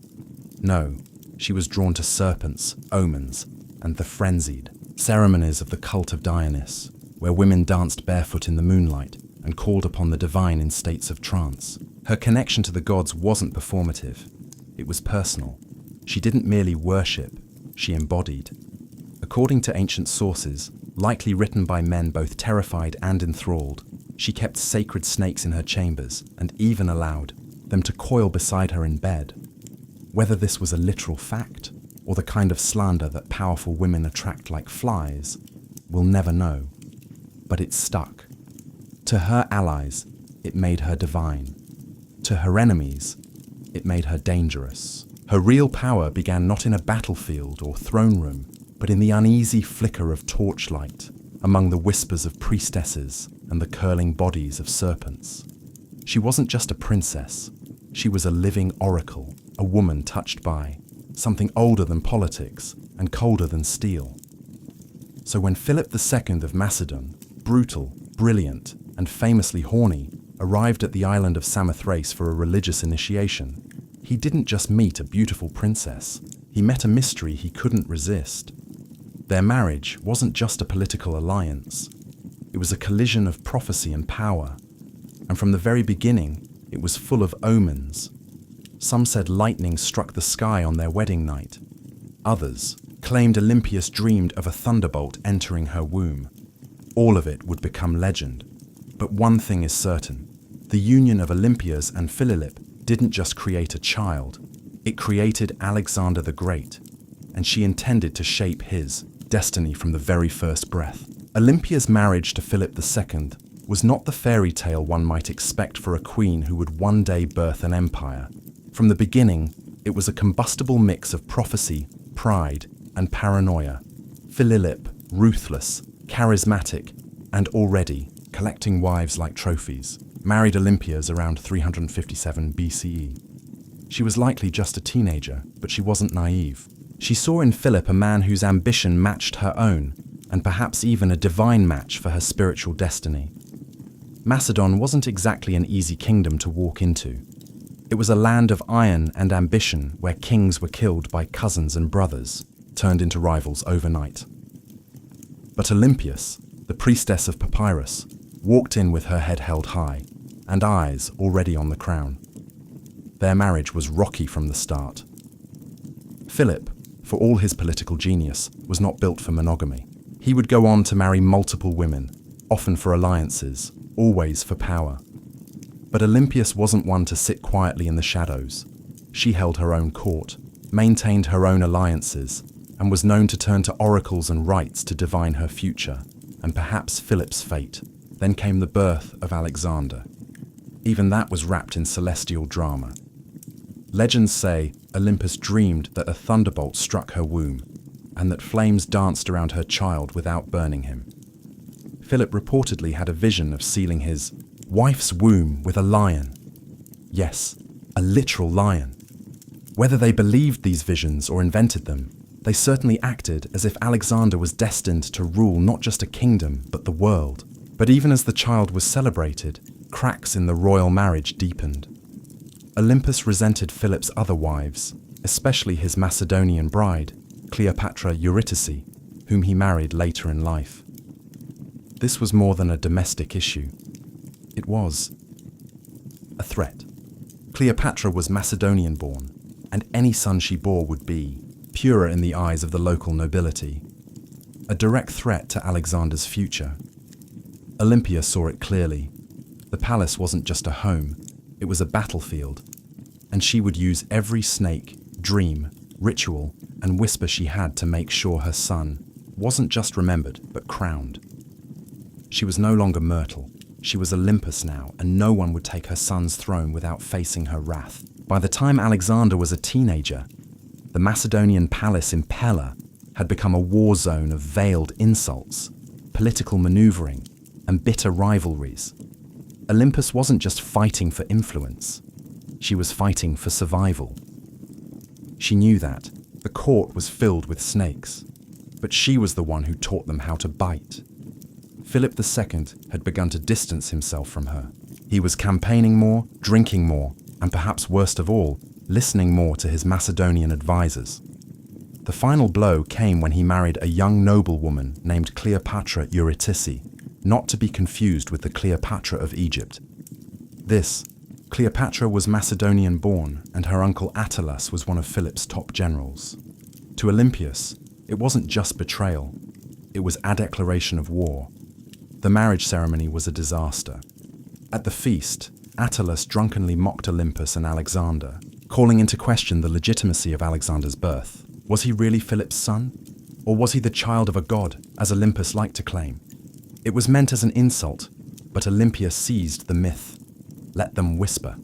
No, she was drawn to serpents, omens, and the frenzied ceremonies of the cult of Dionysus, where women danced barefoot in the moonlight and called upon the divine in states of trance. Her connection to the gods wasn't performative. It was personal. She didn't merely worship, she embodied. According to ancient sources, likely written by men both terrified and enthralled, she kept sacred snakes in her chambers and even allowed them to coil beside her in bed. Whether this was a literal fact or the kind of slander that powerful women attract like flies, we'll never know. But it stuck. To her allies, it made her divine. To her enemies, it made her dangerous. Her real power began not in a battlefield or throne room, but in the uneasy flicker of torchlight, among the whispers of priestesses and the curling bodies of serpents. She wasn't just a princess, she was a living oracle, a woman touched by something older than politics and colder than steel. So when Philip II of Macedon, brutal, brilliant, and famously horny, arrived at the island of Samothrace for a religious initiation, he didn't just meet a beautiful princess, he met a mystery he couldn't resist. Their marriage wasn't just a political alliance. It was a collision of prophecy and power, and from the very beginning, it was full of omens. Some said lightning struck the sky on their wedding night. Others claimed Olympias dreamed of a thunderbolt entering her womb. All of it would become legend. But one thing is certain. The union of Olympias and Philip didn't just create a child. It created Alexander the Great, and she intended to shape his destiny from the very first breath. Olympia's marriage to Philip II was not the fairy tale one might expect for a queen who would one day birth an empire. From the beginning, it was a combustible mix of prophecy, pride, and paranoia. Philip, ruthless, charismatic, and already collecting wives like trophies, married Olympias around 357 BCE. She was likely just a teenager, but she wasn't naive. She saw in Philip a man whose ambition matched her own, and perhaps even a divine match for her spiritual destiny. Macedon wasn't exactly an easy kingdom to walk into. It was a land of iron and ambition where kings were killed by cousins and brothers, turned into rivals overnight. But Olympias, the priestess of Papyrus, walked in with her head held high, and eyes already on the crown. Their marriage was rocky from the start. Philip, for all his political genius, was not built for monogamy. He would go on to marry multiple women, often for alliances, always for power. But Olympias wasn't one to sit quietly in the shadows. She held her own court, maintained her own alliances, and was known to turn to oracles and rites to divine her future, and perhaps Philip's fate. Then came the birth of Alexander. Even that was wrapped in celestial drama. Legends say Olympus dreamed that a thunderbolt struck her womb, and that flames danced around her child without burning him. Philip reportedly had a vision of sealing his wife's womb with a lion. Yes, a literal lion. Whether they believed these visions or invented them, they certainly acted as if Alexander was destined to rule not just a kingdom, but the world. But even as the child was celebrated, cracks in the royal marriage deepened. Olympus resented Philip's other wives, especially his Macedonian bride, Cleopatra Eurydice, whom he married later in life. This was more than a domestic issue. It was a threat. Cleopatra was Macedonian-born, and any son she bore would be purer in the eyes of the local nobility. A direct threat to Alexander's future. Olympia saw it clearly. The palace wasn't just a home, it was a battlefield, and she would use every snake, dream, ritual, and whisper she had to make sure her son wasn't just remembered, but crowned. She was no longer Myrtle. She was Olympus now, and no one would take her son's throne without facing her wrath. By the time Alexander was a teenager, the Macedonian palace in Pella had become a war zone of veiled insults, political maneuvering, and bitter rivalries. Olympus wasn't just fighting for influence. She was fighting for survival. She knew that. The court was filled with snakes, but she was the one who taught them how to bite. Philip II had begun to distance himself from her. He was campaigning more, drinking more, and perhaps worst of all, listening more to his Macedonian advisors. The final blow came when he married a young noblewoman named Cleopatra Eurydice, not to be confused with the Cleopatra of Egypt. Cleopatra was Macedonian-born, and her uncle Attalus was one of Philip's top generals. To Olympias, it wasn't just betrayal, it was a declaration of war. The marriage ceremony was a disaster. At the feast, Attalus drunkenly mocked Olympus and Alexander, calling into question the legitimacy of Alexander's birth. Was he really Philip's son? Or was he the child of a god, as Olympus liked to claim? It was meant as an insult, but Olympia seized the myth. Let them whisper.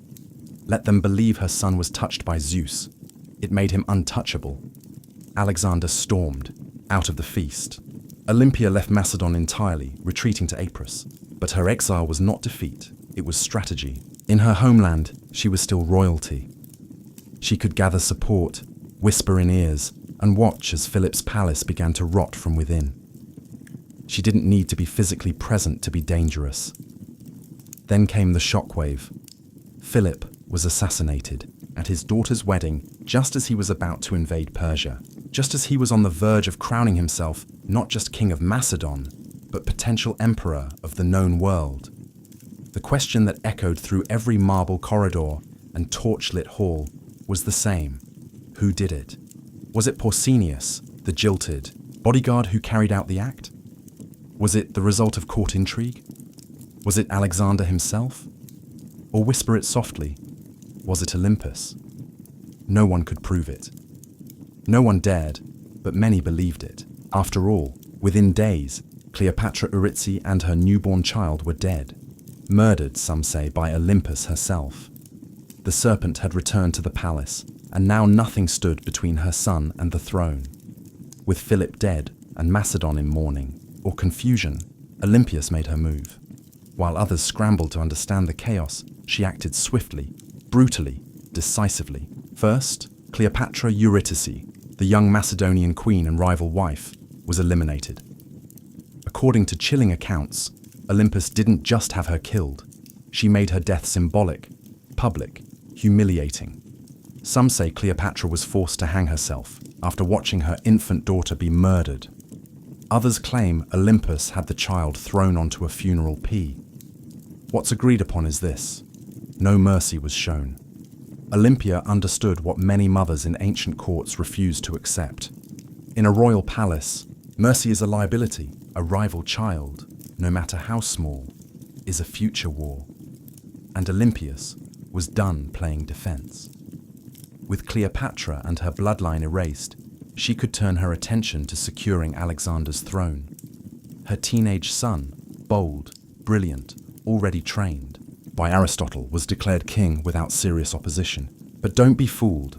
Let them believe her son was touched by Zeus. It made him untouchable. Alexander stormed, out of the feast. Olympia left Macedon entirely, retreating to Apros. But her exile was not defeat, it was strategy. In her homeland, she was still royalty. She could gather support, whisper in ears, and watch as Philip's palace began to rot from within. She didn't need to be physically present to be dangerous. Then came the shockwave. Philip was assassinated at his daughter's wedding just as he was about to invade Persia, just as he was on the verge of crowning himself not just king of Macedon, but potential emperor of the known world. The question that echoed through every marble corridor and torch-lit hall was the same. Who did it? Was it Pausanias, the jilted bodyguard who carried out the act? Was it the result of court intrigue? Was it Alexander himself? Or whisper it softly, was it Olympus? No one could prove it. No one dared, but many believed it. After all, within days, Cleopatra Eurydice and her newborn child were dead, murdered, some say, by Olympus herself. The serpent had returned to the palace, and now nothing stood between her son and the throne. With Philip dead and Macedon in mourning, or confusion, Olympias made her move. While others scrambled to understand the chaos, she acted swiftly, brutally, decisively. First, Cleopatra Eurydice, the young Macedonian queen and rival wife, was eliminated. According to chilling accounts, Olympus didn't just have her killed. She made her death symbolic, public, humiliating. Some say Cleopatra was forced to hang herself after watching her infant daughter be murdered. Others claim Olympus had the child thrown onto a funeral pea. What's agreed upon is this: no mercy was shown. Olympia understood what many mothers in ancient courts refused to accept. In a royal palace, mercy is a liability. A rival child, no matter how small, is a future war. And Olympias was done playing defense. With Cleopatra and her bloodline erased, she could turn her attention to securing Alexander's throne. Her teenage son, bold, brilliant, already trained by Aristotle, was declared king without serious opposition. But don't be fooled.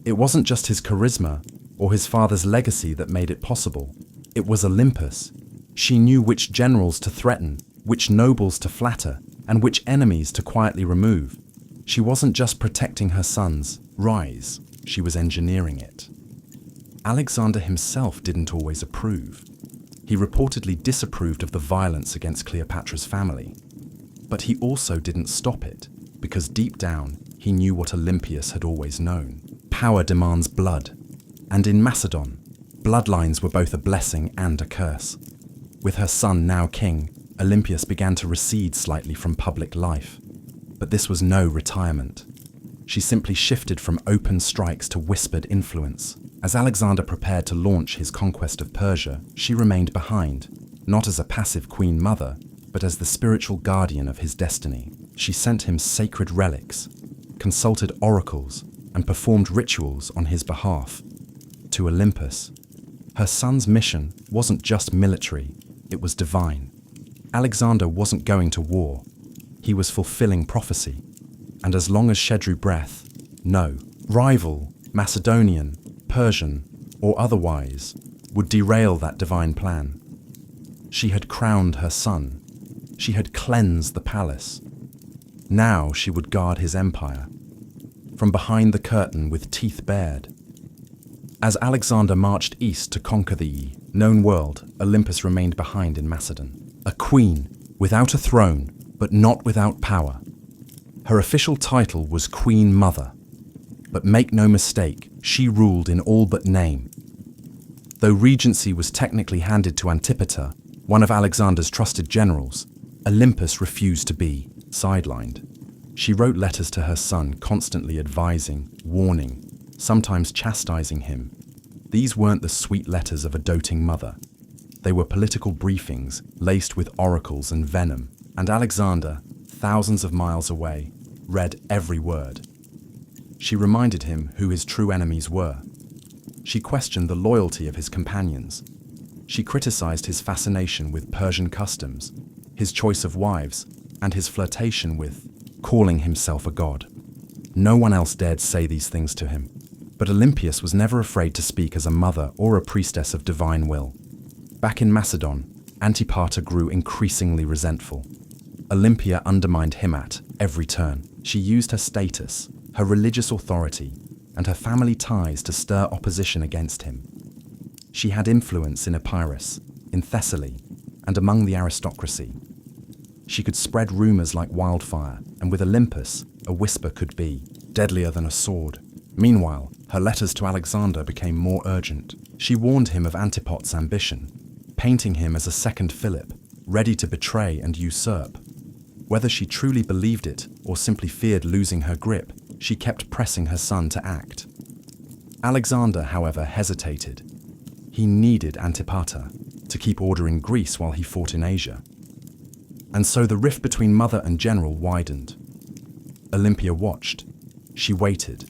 It wasn't just his charisma or his father's legacy that made it possible. It was Olympus. She knew which generals to threaten, which nobles to flatter, and which enemies to quietly remove. She wasn't just protecting her son's rise, she was engineering it. Alexander himself didn't always approve. He reportedly disapproved of the violence against Cleopatra's family. But he also didn't stop it, because deep down, he knew what Olympias had always known. Power demands blood. And in Macedon, bloodlines were both a blessing and a curse. With her son now king, Olympias began to recede slightly from public life. But this was no retirement. She simply shifted from open strikes to whispered influence. As Alexander prepared to launch his conquest of Persia, she remained behind, not as a passive queen mother, but as the spiritual guardian of his destiny. She sent him sacred relics, consulted oracles, and performed rituals on his behalf. to Olympus. Her son's mission wasn't just military, it was divine. Alexander wasn't going to war. He was fulfilling prophecy. And as long as she drew breath, no rival, Macedonian, Persian, or otherwise, would derail that divine plan. She had crowned her son. She had cleansed the palace. Now she would guard his empire. From behind the curtain with teeth bared. As Alexander marched east to conquer the known world, Olympus remained behind in Macedon. A queen, without a throne, but not without power. Her official title was Queen Mother. But make no mistake, she ruled in all but name. Though regency was technically handed to Antipater, one of Alexander's trusted generals, Olympus refused to be sidelined. She wrote letters to her son, constantly advising, warning, sometimes chastising him. These weren't the sweet letters of a doting mother. They were political briefings laced with oracles and venom, and Alexander, thousands of miles away, read every word. She reminded him who his true enemies were. She questioned the loyalty of his companions. She criticized his fascination with Persian customs, his choice of wives, and his flirtation with calling himself a god. No one else dared say these things to him, but Olympias was never afraid to speak as a mother or a priestess of divine will. Back in Macedon, Antipater grew increasingly resentful. Olympia undermined him at every turn. She used her status, her religious authority, and her family ties to stir opposition against him. She had influence in Epirus, in Thessaly, and among the aristocracy. She could spread rumors like wildfire, and with Olympus, a whisper could be deadlier than a sword. Meanwhile, her letters to Alexander became more urgent. She warned him of Antipat's ambition, painting him as a second Philip, ready to betray and usurp. Whether she truly believed it or simply feared losing her grip, she kept pressing her son to act. Alexander, however, hesitated. He needed Antipater to keep order in Greece while he fought in Asia. And so the rift between mother and general widened. Olympia watched. She waited.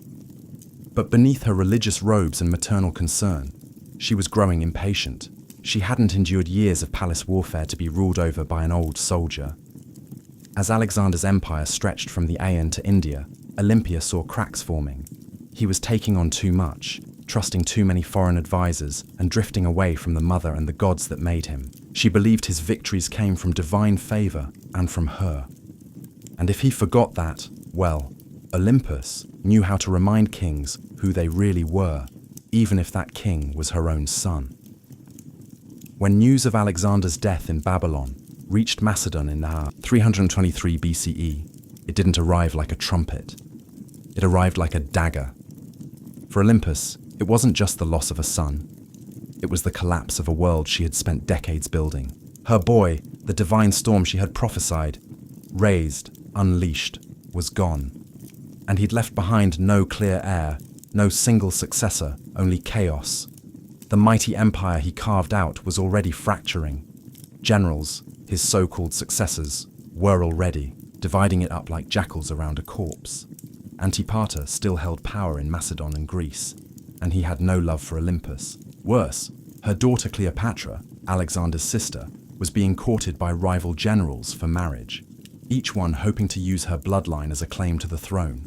But beneath her religious robes and maternal concern, she was growing impatient. She hadn't endured years of palace warfare to be ruled over by an old soldier. As Alexander's empire stretched from the Aegean to India, Olympia saw cracks forming. He was taking on too much, trusting too many foreign advisors, and drifting away from the mother and the gods that made him. She believed his victories came from divine favor and from her. And if he forgot that, well, Olympus knew how to remind kings who they really were, even if that king was her own son. When news of Alexander's death in Babylon reached Macedon in 323 BCE, it didn't arrive like a trumpet. It arrived like a dagger. For Olympus, it wasn't just the loss of a son. It was the collapse of a world she had spent decades building. Her boy, the divine storm she had prophesied, raised, unleashed, was gone. And he'd left behind no clear heir, no single successor, only chaos. The mighty empire he carved out was already fracturing. Generals, his so-called successors, were already dividing it up like jackals around a corpse. Antipater still held power in Macedon and Greece, and he had no love for Olympus. Worse, her daughter Cleopatra, Alexander's sister, was being courted by rival generals for marriage, each one hoping to use her bloodline as a claim to the throne.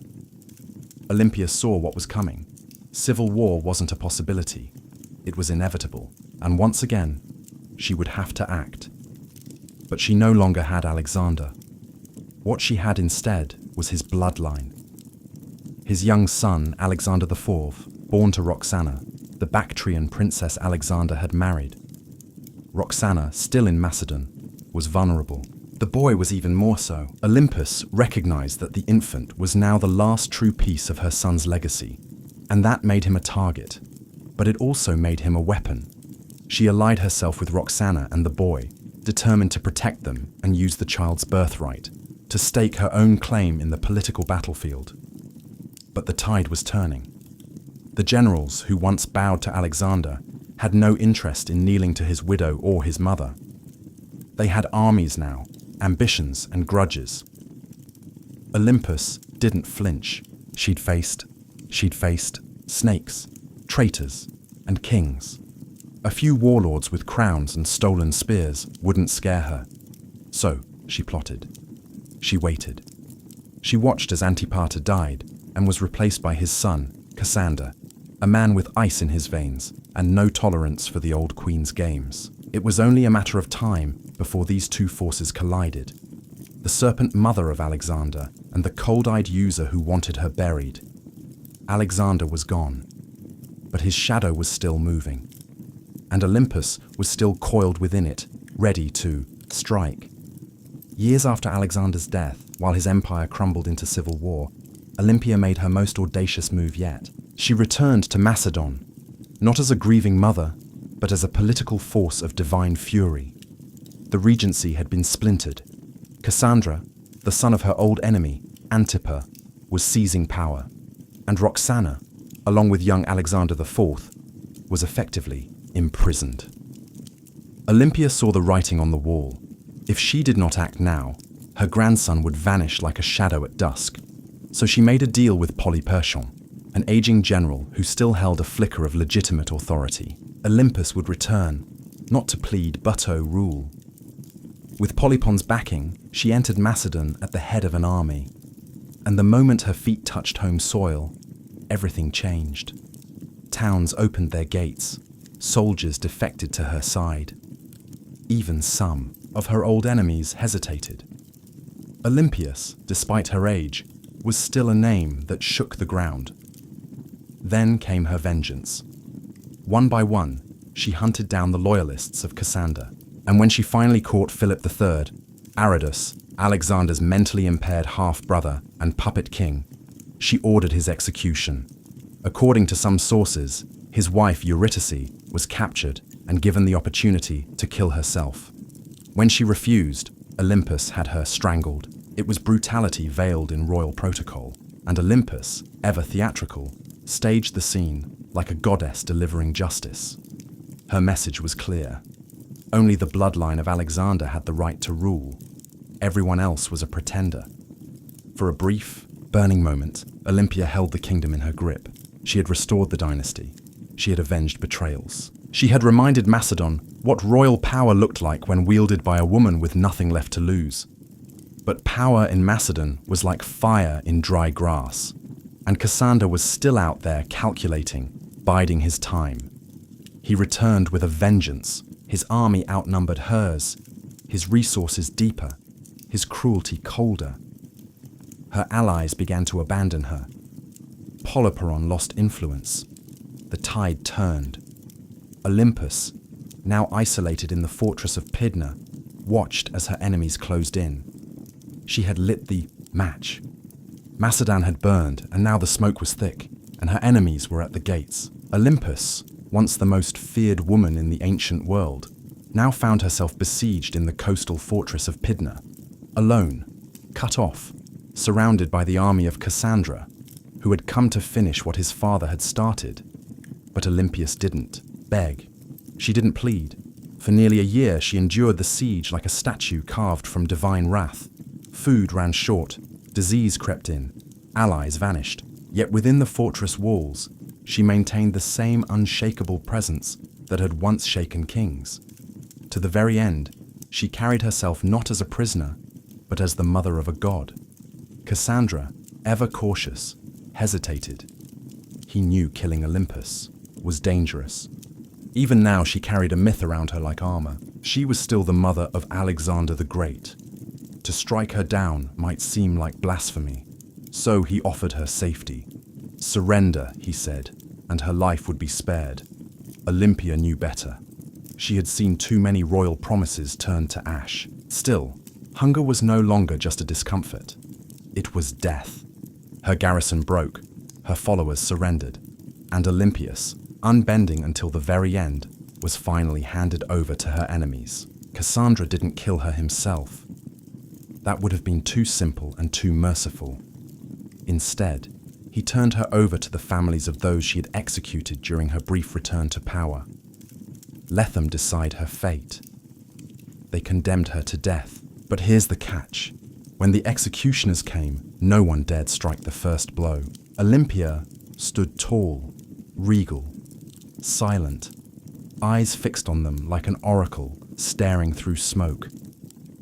Olympia saw what was coming. Civil war wasn't a possibility. It was inevitable, and once again, she would have to act. But she no longer had Alexander. What she had instead was his bloodline. His young son, Alexander IV, born to Roxana, the Bactrian princess Alexander had married. Roxana, still in Macedon, was vulnerable. The boy was even more so. Olympus recognized that the infant was now the last true piece of her son's legacy, and that made him a target. But it also made him a weapon. She allied herself with Roxana and the boy, determined to protect them and use the child's birthright, to stake her own claim in the political battlefield. But the tide was turning. The generals who once bowed to Alexander had no interest in kneeling to his widow or his mother. They had armies now, ambitions and grudges. Olympus didn't flinch. She'd faced snakes, traitors, and kings. A few warlords with crowns and stolen spears wouldn't scare her. So she plotted. She waited. She watched as Antipater died and was replaced by his son, Cassander, a man with ice in his veins and no tolerance for the old queen's games. It was only a matter of time before these two forces collided. The serpent mother of Alexander and the cold-eyed user who wanted her buried. Alexander was gone, but his shadow was still moving. And Olympus was still coiled within it, ready to strike. Years after Alexander's death, while his empire crumbled into civil war, Olympia made her most audacious move yet. She returned to Macedon, not as a grieving mother, but as a political force of divine fury. The regency had been splintered. Cassandra, the son of her old enemy, Antipater, was seizing power, and Roxana, along with young Alexander IV, was effectively imprisoned. Olympia saw the writing on the wall. If she did not act now, her grandson would vanish like a shadow at dusk. So she made a deal with Polyperchon, an aging general who still held a flicker of legitimate authority. Olympus would return, not to plead but to rule. With Polypon's backing, she entered Macedon at the head of an army. And the moment her feet touched home soil, everything changed. Towns opened their gates, soldiers defected to her side. Even some of her old enemies hesitated. Olympias, despite her age, was still a name that shook the ground. Then came her vengeance. One by one, she hunted down the loyalists of Cassander, and when she finally caught Philip III, Aradus, Alexander's mentally impaired half-brother and puppet king, she ordered his execution. According to some sources, his wife Eurydice was captured and given the opportunity to kill herself. When she refused, Olympus had her strangled. It was brutality veiled in royal protocol, and Olympus, ever theatrical, staged the scene like a goddess delivering justice. Her message was clear. Only the bloodline of Alexander had the right to rule. Everyone else was a pretender. For a brief, burning moment, Olympia held the kingdom in her grip. She had restored the dynasty. She had avenged betrayals. She had reminded Macedon what royal power looked like when wielded by a woman with nothing left to lose. But power in Macedon was like fire in dry grass, and Cassander was still out there calculating, biding his time. He returned with a vengeance. His army outnumbered hers, his resources deeper, his cruelty colder. Her allies began to abandon her. Polyperon lost influence. The tide turned. Olympus, now isolated in the fortress of Pydna, watched as her enemies closed in. She had lit the match. Macedon had burned, and now the smoke was thick, and her enemies were at the gates. Olympus, once the most feared woman in the ancient world, now found herself besieged in the coastal fortress of Pydna, alone, cut off, surrounded by the army of Cassandra, who had come to finish what his father had started. But Olympias didn't beg. She didn't plead. For nearly a year she endured the siege like a statue carved from divine wrath. Food ran short, disease crept in, allies vanished. Yet within the fortress walls, she maintained the same unshakable presence that had once shaken kings. To the very end, she carried herself not as a prisoner, but as the mother of a god. Cassandra, ever cautious, hesitated. He knew killing Olympus was dangerous. Even now she carried a myth around her like armor. She was still the mother of Alexander the Great. To strike her down might seem like blasphemy. So he offered her safety. Surrender, he said, and her life would be spared. Olympia knew better. She had seen too many royal promises turn to ash. Still, hunger was no longer just a discomfort. It was death. Her garrison broke, her followers surrendered, and Olympias, unbending until the very end, was finally handed over to her enemies. Cassandra didn't kill her himself. That would have been too simple and too merciful. Instead, he turned her over to the families of those she had executed during her brief return to power. Let them decide her fate. They condemned her to death. But here's the catch. When the executioners came, no one dared strike the first blow. Olympia stood tall, regal, silent, eyes fixed on them like an oracle staring through smoke.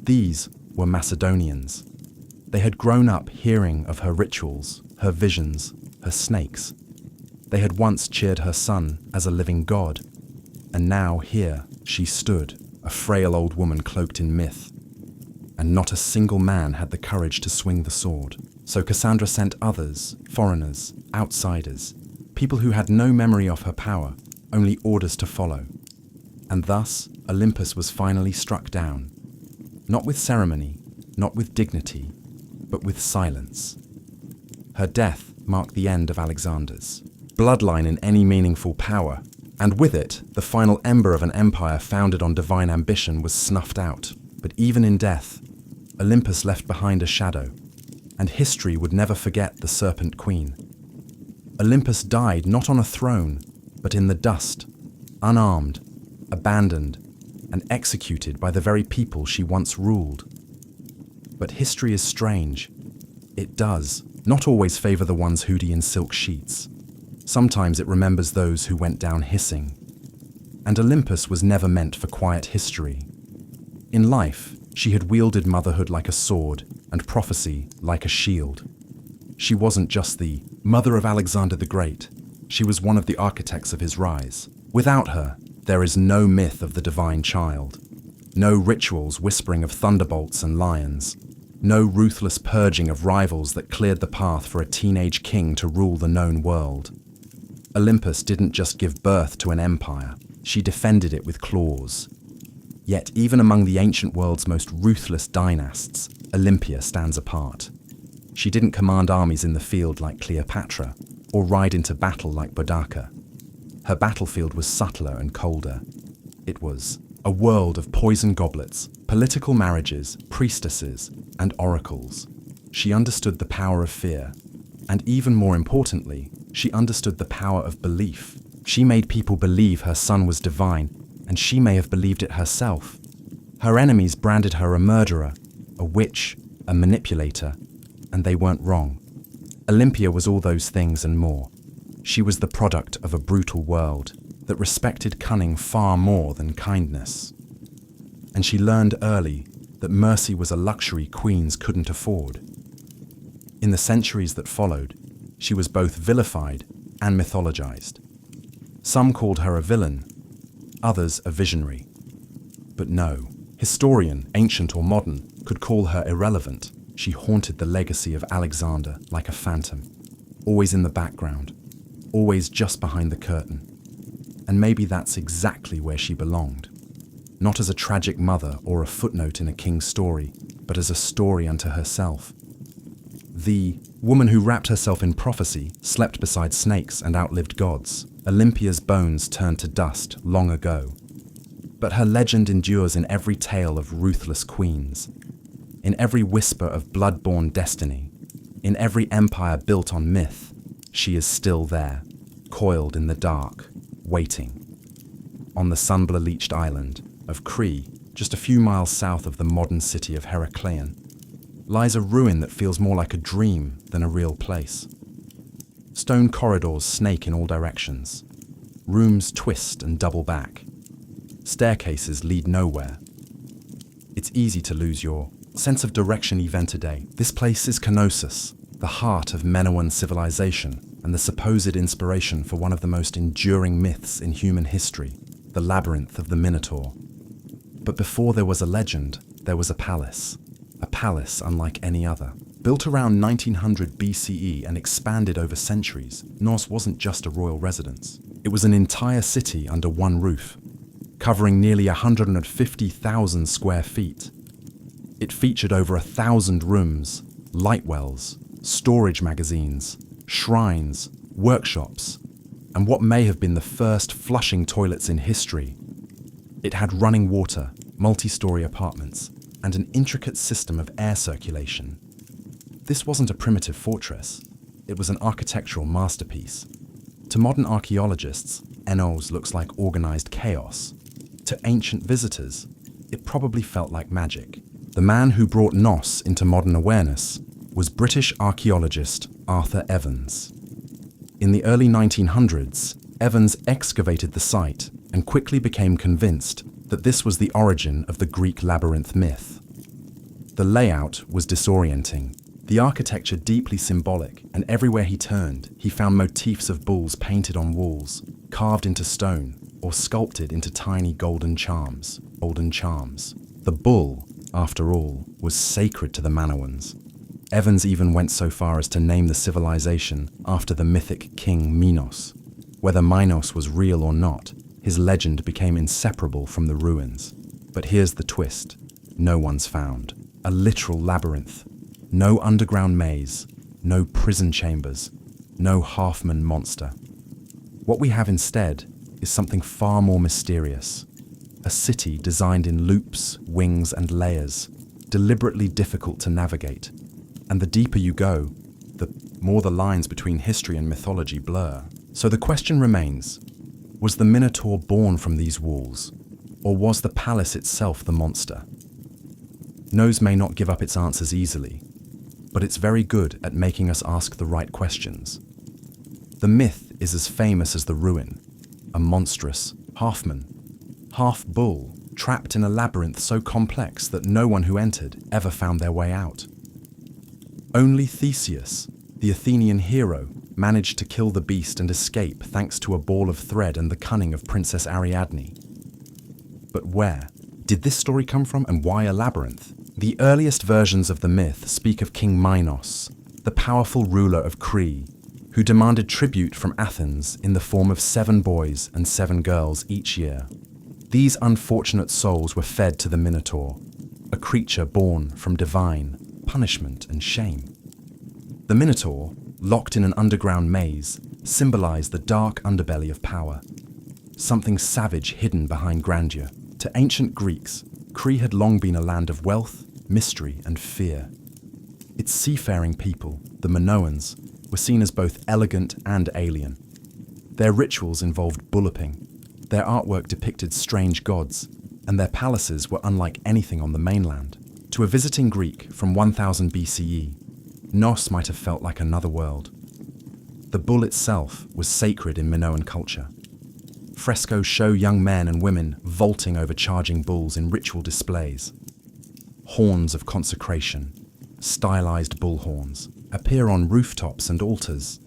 These were Macedonians. They had grown up hearing of her rituals, her visions, her snakes. They had once cheered her son as a living god, and now here she stood, a frail old woman cloaked in myth. And not a single man had the courage to swing the sword. So Cassandra sent others, foreigners, outsiders, people who had no memory of her power, only orders to follow. And thus, Olympus was finally struck down. Not with ceremony, not with dignity, but with silence. Her death marked the end of Alexander's bloodline in any meaningful power, and with it, the final ember of an empire founded on divine ambition was snuffed out. But even in death, Olympus left behind a shadow, and history would never forget the Serpent Queen. Olympus died not on a throne, but in the dust, unarmed, abandoned, and executed by the very people she once ruled. But history is strange. It does not always favor the ones hoodie in silk sheets. Sometimes it remembers those who went down hissing. And Olympus was never meant for quiet history. In life, she had wielded motherhood like a sword and prophecy like a shield. She wasn't just the mother of Alexander the Great. She was one of the architects of his rise. Without her, there is no myth of the divine child, no rituals whispering of thunderbolts and lions, no ruthless purging of rivals that cleared the path for a teenage king to rule the known world. Olympus didn't just give birth to an empire, she defended it with claws. Yet even among the ancient world's most ruthless dynasts, Olympia stands apart. She didn't command armies in the field like Cleopatra, or ride into battle like Boudica. Her battlefield was subtler and colder. It was a world of poison goblets, political marriages, priestesses, and oracles. She understood the power of fear, and even more importantly, she understood the power of belief. She made people believe her son was divine, and she may have believed it herself. Her enemies branded her a murderer, a witch, a manipulator, and they weren't wrong. Olympia was all those things and more. She was the product of a brutal world that respected cunning far more than kindness. And she learned early that mercy was a luxury queens couldn't afford. In the centuries that followed, she was both vilified and mythologized. Some called her a villain, others a visionary. But no historian, ancient or modern, could call her irrelevant. She haunted the legacy of Alexander like a phantom, always in the background, always just behind the curtain. And maybe that's exactly where she belonged. Not as a tragic mother or a footnote in a king's story, but as a story unto herself. The woman who wrapped herself in prophecy, slept beside snakes and outlived gods. Olympia's bones turned to dust long ago. But her legend endures in every tale of ruthless queens, in every whisper of blood-born destiny, in every empire built on myth. She is still there, coiled in the dark, waiting. On the sun-bleached island of Crete, just a few miles south of the modern city of Heracleion, lies a ruin that feels more like a dream than a real place. Stone corridors snake in all directions. Rooms twist and double back. Staircases lead nowhere. It's easy to lose your sense of direction even today. This place is Knossos, the heart of Minoan civilization and the supposed inspiration for one of the most enduring myths in human history, the labyrinth of the Minotaur. But before there was a legend, there was a palace unlike any other. Built around 1900 BCE and expanded over centuries, Knossos wasn't just a royal residence. It was an entire city under one roof, covering nearly 150,000 square feet. It featured over 1,000 rooms, light wells, storage magazines, shrines, workshops, and what may have been the first flushing toilets in history. It had running water, multi-story apartments, and an intricate system of air circulation. This wasn't a primitive fortress. It was an architectural masterpiece. To modern archaeologists, Knossos looks like organized chaos. To ancient visitors, it probably felt like magic. The man who brought Knossos into modern awareness was British archaeologist Arthur Evans. In the early 1900s, Evans excavated the site and quickly became convinced that this was the origin of the Greek labyrinth myth. The layout was disorienting, the architecture deeply symbolic, and everywhere he turned, he found motifs of bulls painted on walls, carved into stone, or sculpted into tiny golden charms. The bull, after all, was sacred to the Minoans. Evans even went so far as to name the civilization after the mythic king Minos. Whether Minos was real or not, his legend became inseparable from the ruins. But here's the twist. No one's found. A literal labyrinth. No underground maze, no prison chambers, no half-man monster. What we have instead is something far more mysterious. A city designed in loops, wings, and layers, deliberately difficult to navigate. And the deeper you go, the more the lines between history and mythology blur. So the question remains, was the Minotaur born from these walls, or was the palace itself the monster? Nose may not give up its answers easily, but it's very good at making us ask the right questions. The myth is as famous as the ruin, a monstrous half-man, half-bull, trapped in a labyrinth so complex that no one who entered ever found their way out. Only Theseus, the Athenian hero, managed to kill the beast and escape thanks to a ball of thread and the cunning of Princess Ariadne. But where did this story come from, and why a labyrinth? The earliest versions of the myth speak of King Minos, the powerful ruler of Crete, who demanded tribute from Athens in the form of 7 boys and 7 girls each year. These unfortunate souls were fed to the Minotaur, a creature born from divine punishment and shame. The Minotaur, locked in an underground maze, symbolized the dark underbelly of power, something savage hidden behind grandeur. To ancient Greeks, Crete had long been a land of wealth, mystery, and fear. Its seafaring people, the Minoans, were seen as both elegant and alien. Their rituals involved bulloping, their artwork depicted strange gods, and their palaces were unlike anything on the mainland. To a visiting Greek from 1000 BCE, Nos might have felt like another world. The bull itself was sacred in Minoan culture. Frescoes show young men and women vaulting over charging bulls in ritual displays. Horns of consecration, stylized bull horns, appear on rooftops and altars.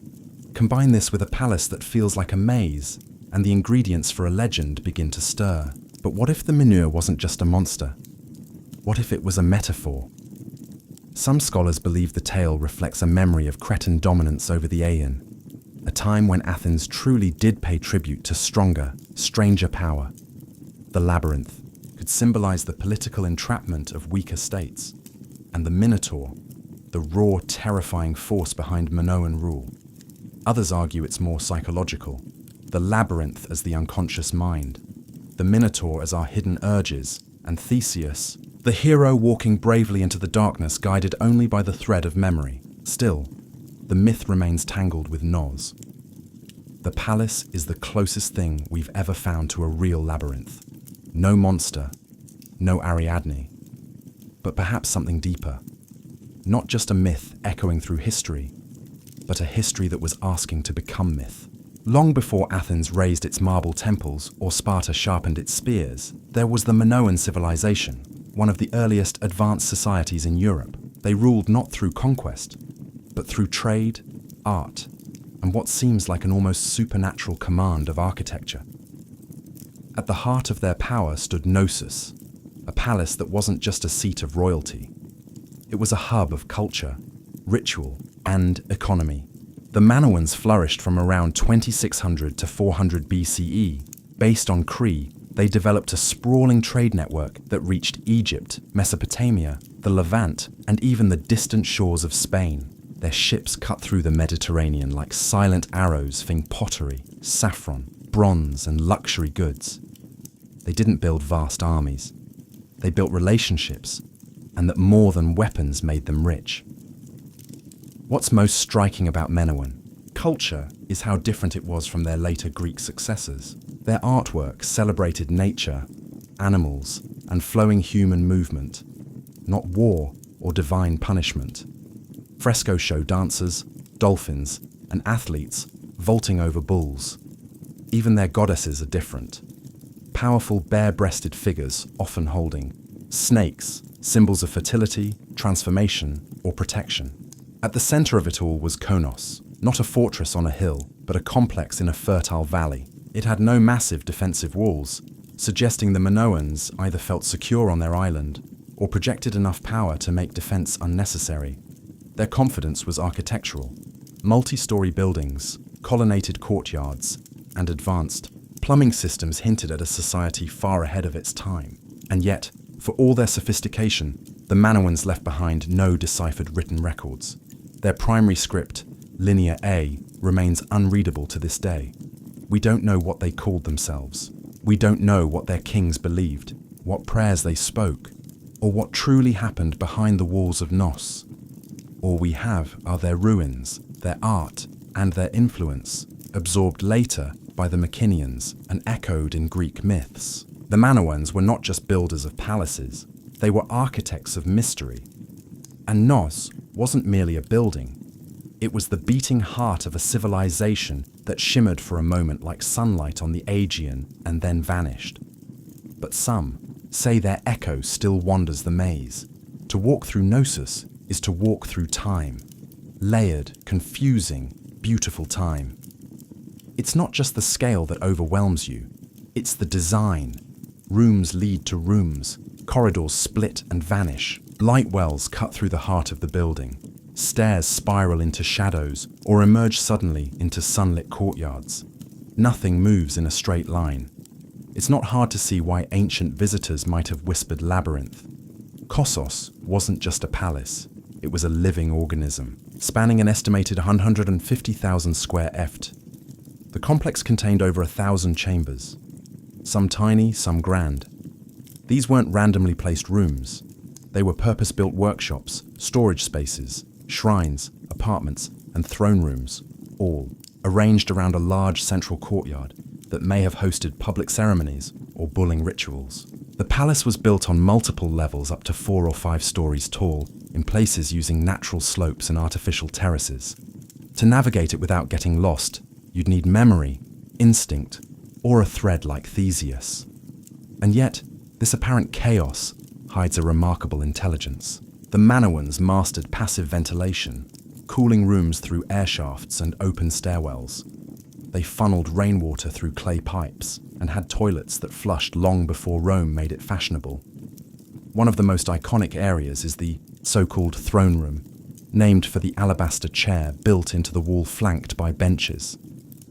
Combine this with a palace that feels like a maze, and the ingredients for a legend begin to stir. But what if the Minotaur wasn't just a monster? What if it was a metaphor? Some scholars believe the tale reflects a memory of Cretan dominance over the Aegean, a time when Athens truly did pay tribute to stronger, stranger power. The labyrinth could symbolize the political entrapment of weaker states, and the Minotaur, the raw, terrifying force behind Minoan rule. Others argue it's more psychological, the labyrinth as the unconscious mind, the Minotaur as our hidden urges, and Theseus, the hero walking bravely into the darkness guided only by the thread of memory. Still, the myth remains tangled with Nos. The palace is the closest thing we've ever found to a real labyrinth. No monster, no Ariadne, but perhaps something deeper. Not just a myth echoing through history, but a history that was asking to become myth. Long before Athens raised its marble temples or Sparta sharpened its spears, there was the Minoan civilization, one of the earliest advanced societies in Europe. They ruled not through conquest, but through trade, art, and what seems like an almost supernatural command of architecture. At the heart of their power stood Knossos, a palace that wasn't just a seat of royalty. It was a hub of culture, ritual, and economy. The Minoans flourished from around 2600 to 400 BCE. Based on Crete, they developed a sprawling trade network that reached Egypt, Mesopotamia, the Levant, and even the distant shores of Spain. Their ships cut through the Mediterranean like silent arrows, fing pottery, saffron, bronze, and luxury goods. They didn't build vast armies. They built relationships, and that more than weapons made them rich. What's most striking about Minoan culture is how different it was from their later Greek successors. Their artwork celebrated nature, animals, and flowing human movement, not war or divine punishment. Frescoes show dancers, dolphins, and athletes vaulting over bulls. Even their goddesses are different. Powerful bare-breasted figures, often holding snakes, symbols of fertility, transformation, or protection. At the center of it all was Konos, not a fortress on a hill, but a complex in a fertile valley. It had no massive defensive walls, suggesting the Minoans either felt secure on their island or projected enough power to make defense unnecessary. Their confidence was architectural. Multi-story buildings, colonnaded courtyards, and advanced plumbing systems hinted at a society far ahead of its time. And yet, for all their sophistication, the Minoans left behind no deciphered written records. Their primary script, Linear A, remains unreadable to this day. We don't know what they called themselves. We don't know what their kings believed, what prayers they spoke, or what truly happened behind the walls of Nos. All we have are their ruins, their art, and their influence, absorbed later by the Mycenaeans and echoed in Greek myths. The Minoans were not just builders of palaces, they were architects of mystery. And Nos wasn't merely a building. It was the beating heart of a civilization that shimmered for a moment like sunlight on the Aegean and then vanished. But some say their echo still wanders the maze. To walk through Knossos is to walk through time. Layered, confusing, beautiful time. It's not just the scale that overwhelms you, it's the design. Rooms lead to rooms, corridors split and vanish, light wells cut through the heart of the building, stairs spiral into shadows or emerge suddenly into sunlit courtyards. Nothing moves in a straight line. It's not hard to see why ancient visitors might have whispered labyrinth. Kossos wasn't just a palace, it was a living organism, spanning an estimated 150,000 square eft. The complex contained over 1,000 chambers, some tiny, some grand. These weren't randomly placed rooms. They were purpose-built workshops, storage spaces, shrines, apartments, and throne rooms, all arranged around a large central courtyard that may have hosted public ceremonies or bulling rituals. The palace was built on multiple levels up to 4 or 5 stories tall, in places using natural slopes and artificial terraces. To navigate it without getting lost, you'd need memory, instinct, or a thread like Theseus. And yet, this apparent chaos hides a remarkable intelligence. The Minoans mastered passive ventilation, cooling rooms through air shafts and open stairwells. They funneled rainwater through clay pipes and had toilets that flushed long before Rome made it fashionable. One of the most iconic areas is the so-called throne room, named for the alabaster chair built into the wall flanked by benches.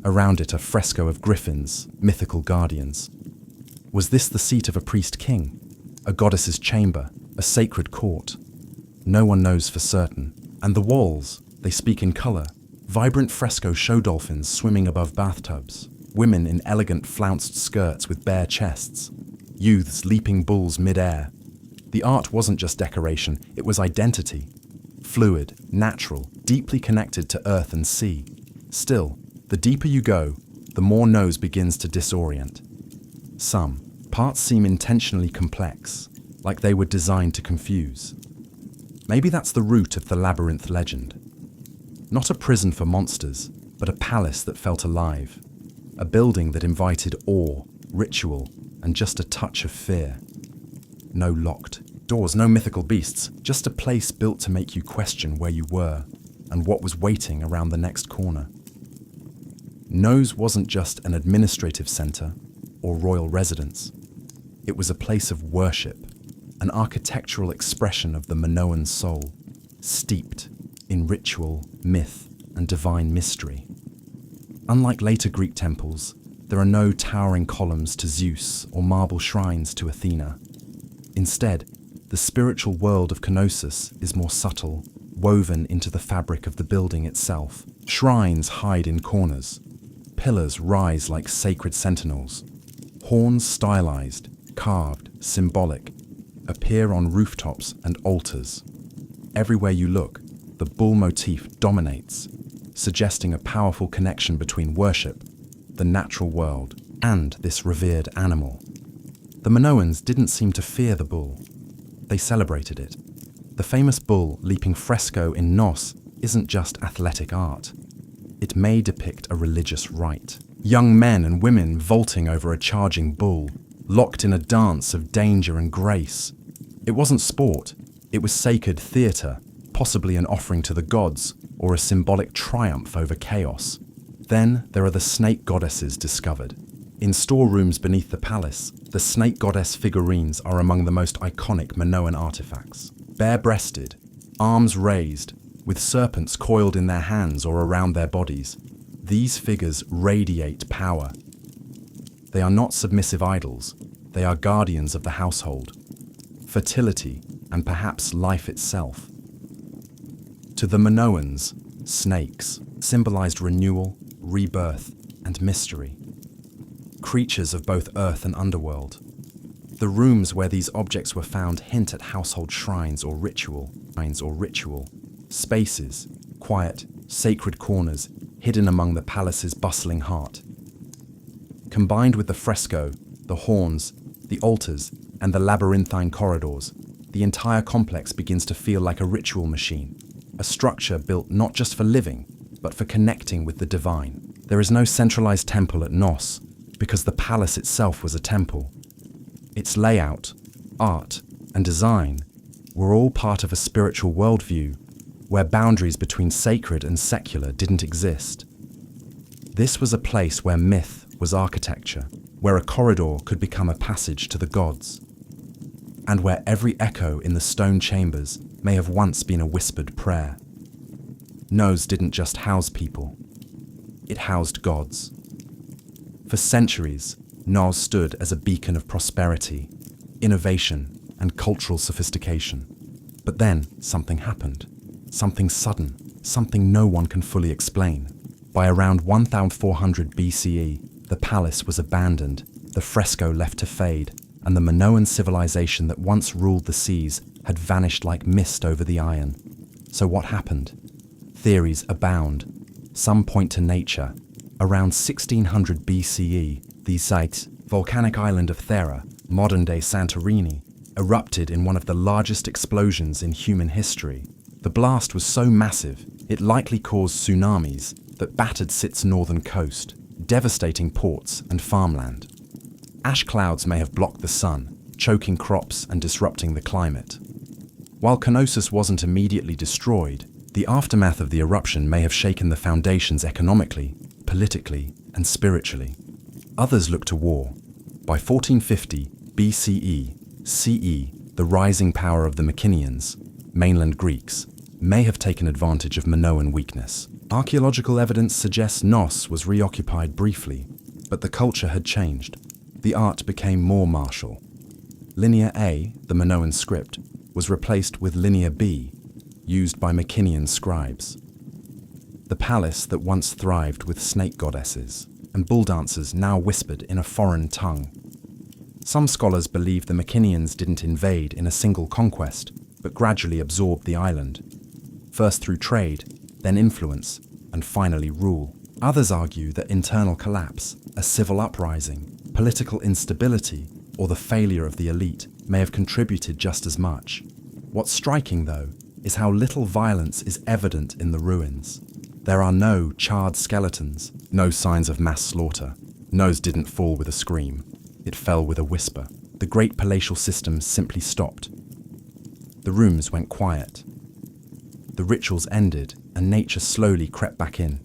Around it a fresco of griffins, mythical guardians. Was this the seat of a priest-king? A goddess's chamber? A sacred court? No one knows for certain. And the walls, they speak in color. Vibrant fresco show dolphins swimming above bathtubs. Women in elegant flounced skirts with bare chests. Youths leaping bulls mid-air. The art wasn't just decoration, it was identity. Fluid, natural, deeply connected to earth and sea. Still, the deeper you go, the more Nos begins to disorient. Some parts seem intentionally complex, like they were designed to confuse. Maybe that's the root of the labyrinth legend. Not a prison for monsters, but a palace that felt alive. A building that invited awe, ritual, and just a touch of fear. No locked doors, no mythical beasts, just a place built to make you question where you were and what was waiting around the next corner. Nos wasn't just an administrative center or royal residence. It was a place of worship, an architectural expression of the Minoan soul, steeped in ritual, myth, and divine mystery. Unlike later Greek temples, there are no towering columns to Zeus or marble shrines to Athena. Instead, the spiritual world of Knossos is more subtle, woven into the fabric of the building itself. Shrines hide in corners. Pillars rise like sacred sentinels. Horns stylized, carved, symbolic, appear on rooftops and altars. Everywhere you look, the bull motif dominates, suggesting a powerful connection between worship, the natural world, and this revered animal. The Minoans didn't seem to fear the bull. They celebrated it. The famous bull leaping fresco in Nos isn't just athletic art. It may depict a religious rite, Young men and women vaulting over a charging bull, locked in a dance of danger and grace. It wasn't sport, it was sacred theatre, possibly an offering to the gods, or a symbolic triumph over chaos. Then there are the snake goddesses discovered. In storerooms beneath the palace, the snake goddess figurines are among the most iconic Minoan artifacts. Bare-breasted, arms raised, with serpents coiled in their hands or around their bodies, these figures radiate power. They are not submissive idols, they are guardians of the household, fertility, and perhaps life itself. To the Minoans, snakes symbolized renewal, rebirth, and mystery. Creatures of both earth and underworld. The rooms where these objects were found hint at household shrines or ritual. Spaces, quiet, sacred corners, hidden among the palace's bustling heart. Combined with the fresco, the horns, the altars, and the labyrinthine corridors, the entire complex begins to feel like a ritual machine, a structure built not just for living, but for connecting with the divine. There is no centralized temple at Nos, because the palace itself was a temple. Its layout, art, and design were all part of a spiritual worldview where boundaries between sacred and secular didn't exist. This was a place where myth was architecture, where a corridor could become a passage to the gods, and where every echo in the stone chambers may have once been a whispered prayer. Nos didn't just house people, it housed gods. For centuries, Nos stood as a beacon of prosperity, innovation, and cultural sophistication. But then something happened. Something sudden, something no one can fully explain. By around 1400 BCE, the palace was abandoned, the fresco left to fade, and the Minoan civilization that once ruled the seas had vanished like mist over the Iron. So what happened? Theories abound. Some point to nature. Around 1600 BCE, the site, volcanic island of Thera, modern-day Santorini, erupted in one of the largest explosions in human history. The blast was so massive, it likely caused tsunamis that battered Sit's northern coast, devastating ports and farmland. Ash clouds may have blocked the sun, choking crops and disrupting the climate. While Knossos wasn't immediately destroyed, the aftermath of the eruption may have shaken the foundations economically, politically, and spiritually. Others look to war. By 1450 BCE, CE, the rising power of the Mycenaeans, mainland Greeks, may have taken advantage of Minoan weakness. Archaeological evidence suggests Nos was reoccupied briefly, but the culture had changed. The art became more martial. Linear A, the Minoan script, was replaced with Linear B, used by Mycenaean scribes. The palace that once thrived with snake goddesses and bull dancers now whispered in a foreign tongue. Some scholars believe the Mycenaeans didn't invade in a single conquest, but gradually absorbed the island, first through trade, then influence, and finally rule. Others argue that internal collapse, a civil uprising, political instability, or the failure of the elite may have contributed just as much. What's striking, though, is how little violence is evident in the ruins. There are no charred skeletons, no signs of mass slaughter. Nos didn't fall with a scream. It fell with a whisper. The great palatial system simply stopped. The rooms went quiet. The rituals ended, and nature slowly crept back in.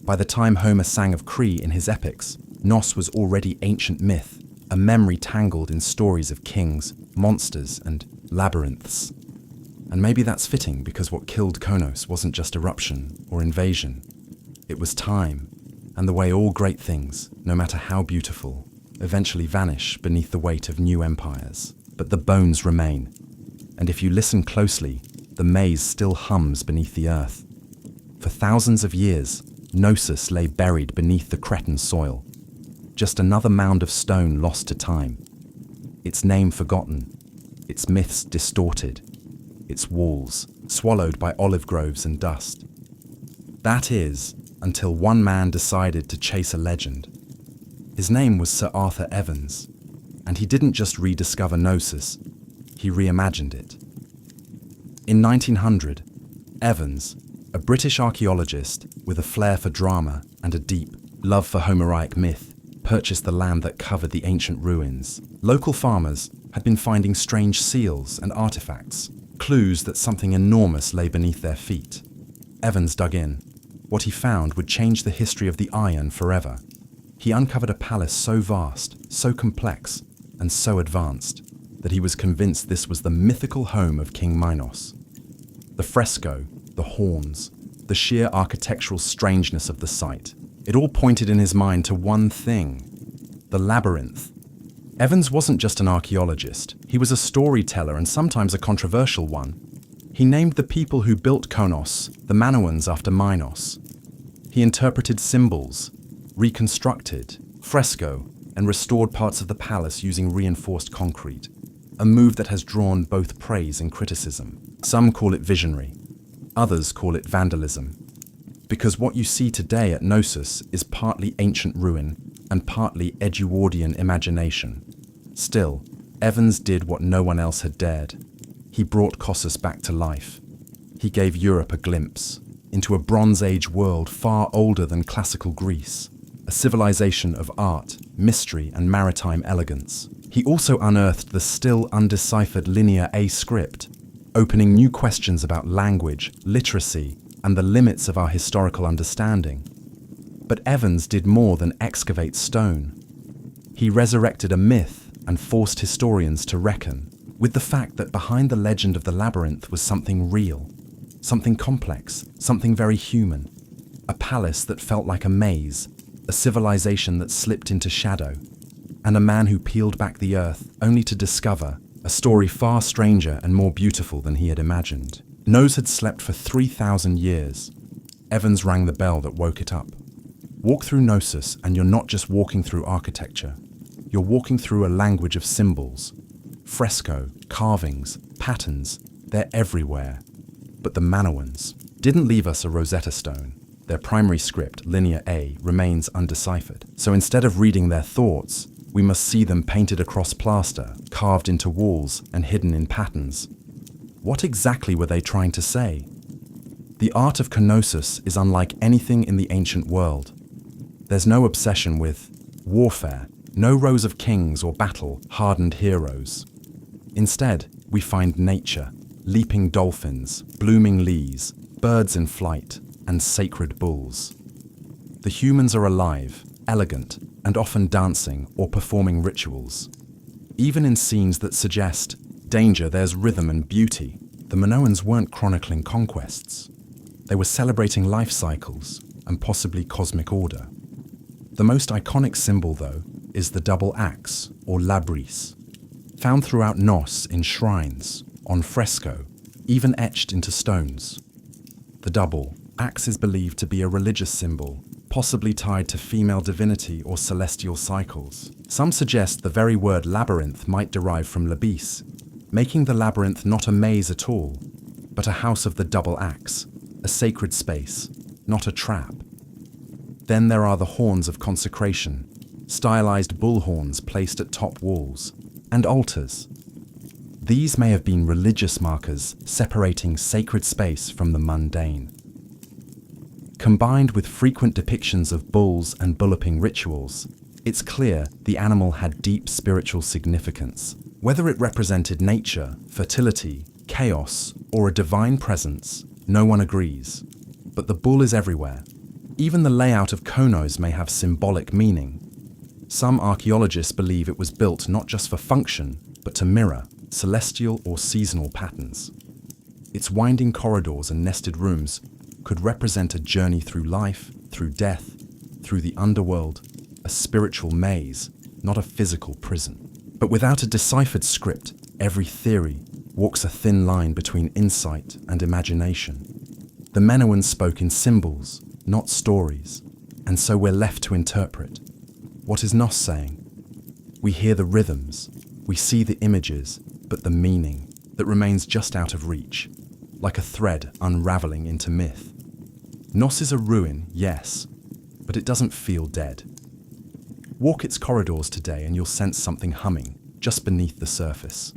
By the time Homer sang of Cree in his epics, Nos was already ancient myth, a memory tangled in stories of kings, monsters, and labyrinths. And maybe that's fitting, because what killed Knossos wasn't just eruption or invasion. It was time, and the way all great things, no matter how beautiful, eventually vanish beneath the weight of new empires. But the bones remain, and if you listen closely, the maze still hums beneath the earth. For thousands of years, Knossos lay buried beneath the Cretan soil, just another mound of stone lost to time. Its name forgotten, its myths distorted, its walls swallowed by olive groves and dust. That is, until one man decided to chase a legend. His name was Sir Arthur Evans, and he didn't just rediscover Knossos, he reimagined it. In 1900, Evans, a British archaeologist with a flair for drama and a deep, Love for Homeric myth purchased the land that covered the ancient ruins. Local farmers had been finding strange seals and artifacts, clues that something enormous lay beneath their feet. Evans dug in. What he found would change the history of the Iron forever. He uncovered a palace so vast, so complex, and so advanced that he was convinced this was the mythical home of King Minos. The fresco, the horns, the sheer architectural strangeness of the site, it all pointed in his mind to one thing: the labyrinth. Evans wasn't just an archaeologist, he was a storyteller and sometimes a controversial one. He named the people who built Konos the Manoans after Minos. He interpreted symbols, reconstructed, fresco, and restored parts of the palace using reinforced concrete, a move that has drawn both praise and criticism. Some call it visionary, others call it vandalism, because what you see today at Knossos is partly ancient ruin and partly Edwardian imagination. Still, Evans did what no one else had dared. He brought Knossos back to life. He gave Europe a glimpse into a Bronze Age world far older than classical Greece, a civilization of art, mystery, and maritime elegance. He also unearthed the still undeciphered Linear A script, opening new questions about language, literacy, and the limits of our historical understanding. But Evans did more than excavate stone. He resurrected a myth and forced historians to reckon with the fact that behind the legend of the labyrinth was something real, something complex, something very human. A palace that felt like a maze, a civilization that slipped into shadow, and a man who peeled back the earth only to discover a story far stranger and more beautiful than he had imagined. Knossos had slept for 3,000 years. Evans rang the bell that woke it up. Walk through Knossos and you're not just walking through architecture. You're walking through a language of symbols. Fresco, carvings, patterns, they're everywhere. But the Manoans didn't leave us a Rosetta Stone. Their primary script, Linear A, remains undeciphered. So instead of reading their thoughts, we must see them painted across plaster, carved into walls, and hidden in patterns. What exactly were they trying to say? The art of Knossos is unlike anything in the ancient world. There's no obsession with warfare, no rows of kings or battle-hardened heroes. Instead, we find nature, leaping dolphins, blooming leas, birds in flight, and sacred bulls. The humans are alive, elegant, and often dancing or performing rituals. Even in scenes that suggest danger, there's rhythm and beauty. The Minoans weren't chronicling conquests. They were celebrating life cycles and possibly cosmic order. The most iconic symbol, though, is the double axe, or labris, found throughout Knossos in shrines, on fresco, even etched into stones. The double axe is believed to be a religious symbol, possibly tied to female divinity or celestial cycles. Some suggest the very word labyrinth might derive from labis, making the labyrinth not a maze at all, but a house of the double axe, a sacred space, not a trap. Then there are the horns of consecration, stylized bull horns placed at top walls, and altars. These may have been religious markers separating sacred space from the mundane. Combined with frequent depictions of bulls and bulloping rituals, it's clear the animal had deep spiritual significance. Whether it represented nature, fertility, chaos, or a divine presence, no one agrees. But the bull is everywhere. Even the layout of Knossos may have symbolic meaning. Some archaeologists believe it was built not just for function, but to mirror celestial or seasonal patterns. Its winding corridors and nested rooms could represent a journey through life, through death, through the underworld, a spiritual maze, not a physical prison. But without a deciphered script, every theory walks a thin line between insight and imagination. The Minoans spoke in symbols, not stories, and so we're left to interpret. What is Knossos saying? We hear the rhythms, we see the images, but the meaning that remains just out of reach, like a thread unraveling into myth. Knossos is a ruin, yes, but it doesn't feel dead. Walk its corridors today and you'll sense something humming just beneath the surface.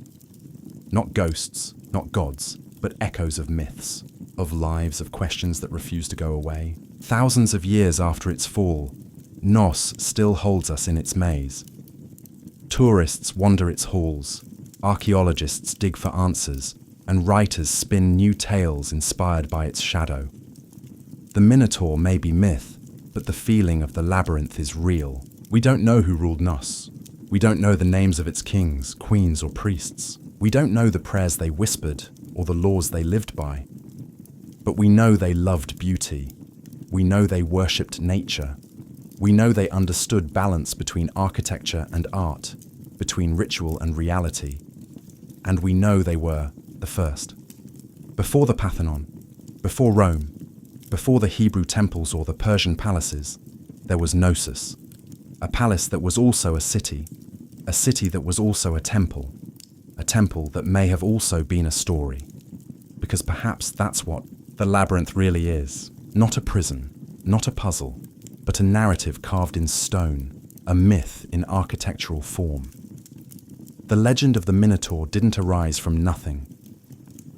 Not ghosts, not gods, but echoes of myths, of lives, of questions that refuse to go away. Thousands of years after its fall, Nos still holds us in its maze. Tourists wander its halls, archaeologists dig for answers, and writers spin new tales inspired by its shadow. The Minotaur may be myth, but the feeling of the labyrinth is real. We don't know who ruled Nos. We don't know the names of its kings, queens, or priests. We don't know the prayers they whispered or the laws they lived by. But we know they loved beauty. We know they worshipped nature. We know they understood balance between architecture and art, between ritual and reality. And we know they were the first. Before the Parthenon, before Rome, before the Hebrew temples or the Persian palaces, there was Knossos, a palace that was also a city that was also a temple that may have also been a story. Because perhaps that's what the labyrinth really is. Not a prison, not a puzzle, but a narrative carved in stone, a myth in architectural form. The legend of the Minotaur didn't arise from nothing.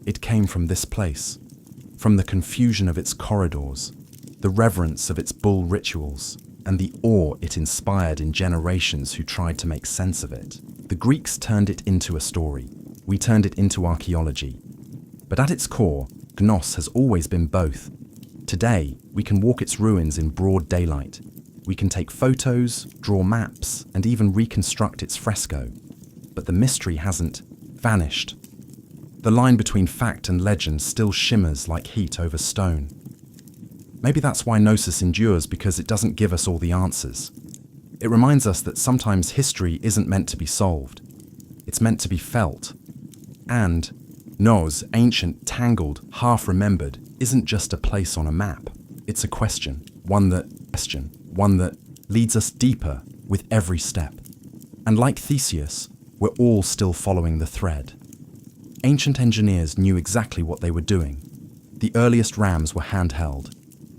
It came from this place, from the confusion of its corridors, the reverence of its bull rituals, and the awe it inspired in generations who tried to make sense of it. The Greeks turned it into a story. We turned it into archaeology. But at its core, Gnos has always been both. Today, we can walk its ruins in broad daylight. We can take photos, draw maps, and even reconstruct its fresco. But the mystery hasn't vanished. The line between fact and legend still shimmers like heat over stone. Maybe that's why Knossos endures, because it doesn't give us all the answers. It reminds us that sometimes history isn't meant to be solved. It's meant to be felt. And Nos, ancient, tangled, half-remembered, isn't just a place on a map. It's a question, one that leads us deeper with every step. And like Theseus, we're all still following the thread. Ancient engineers knew exactly what they were doing. The earliest rams were handheld.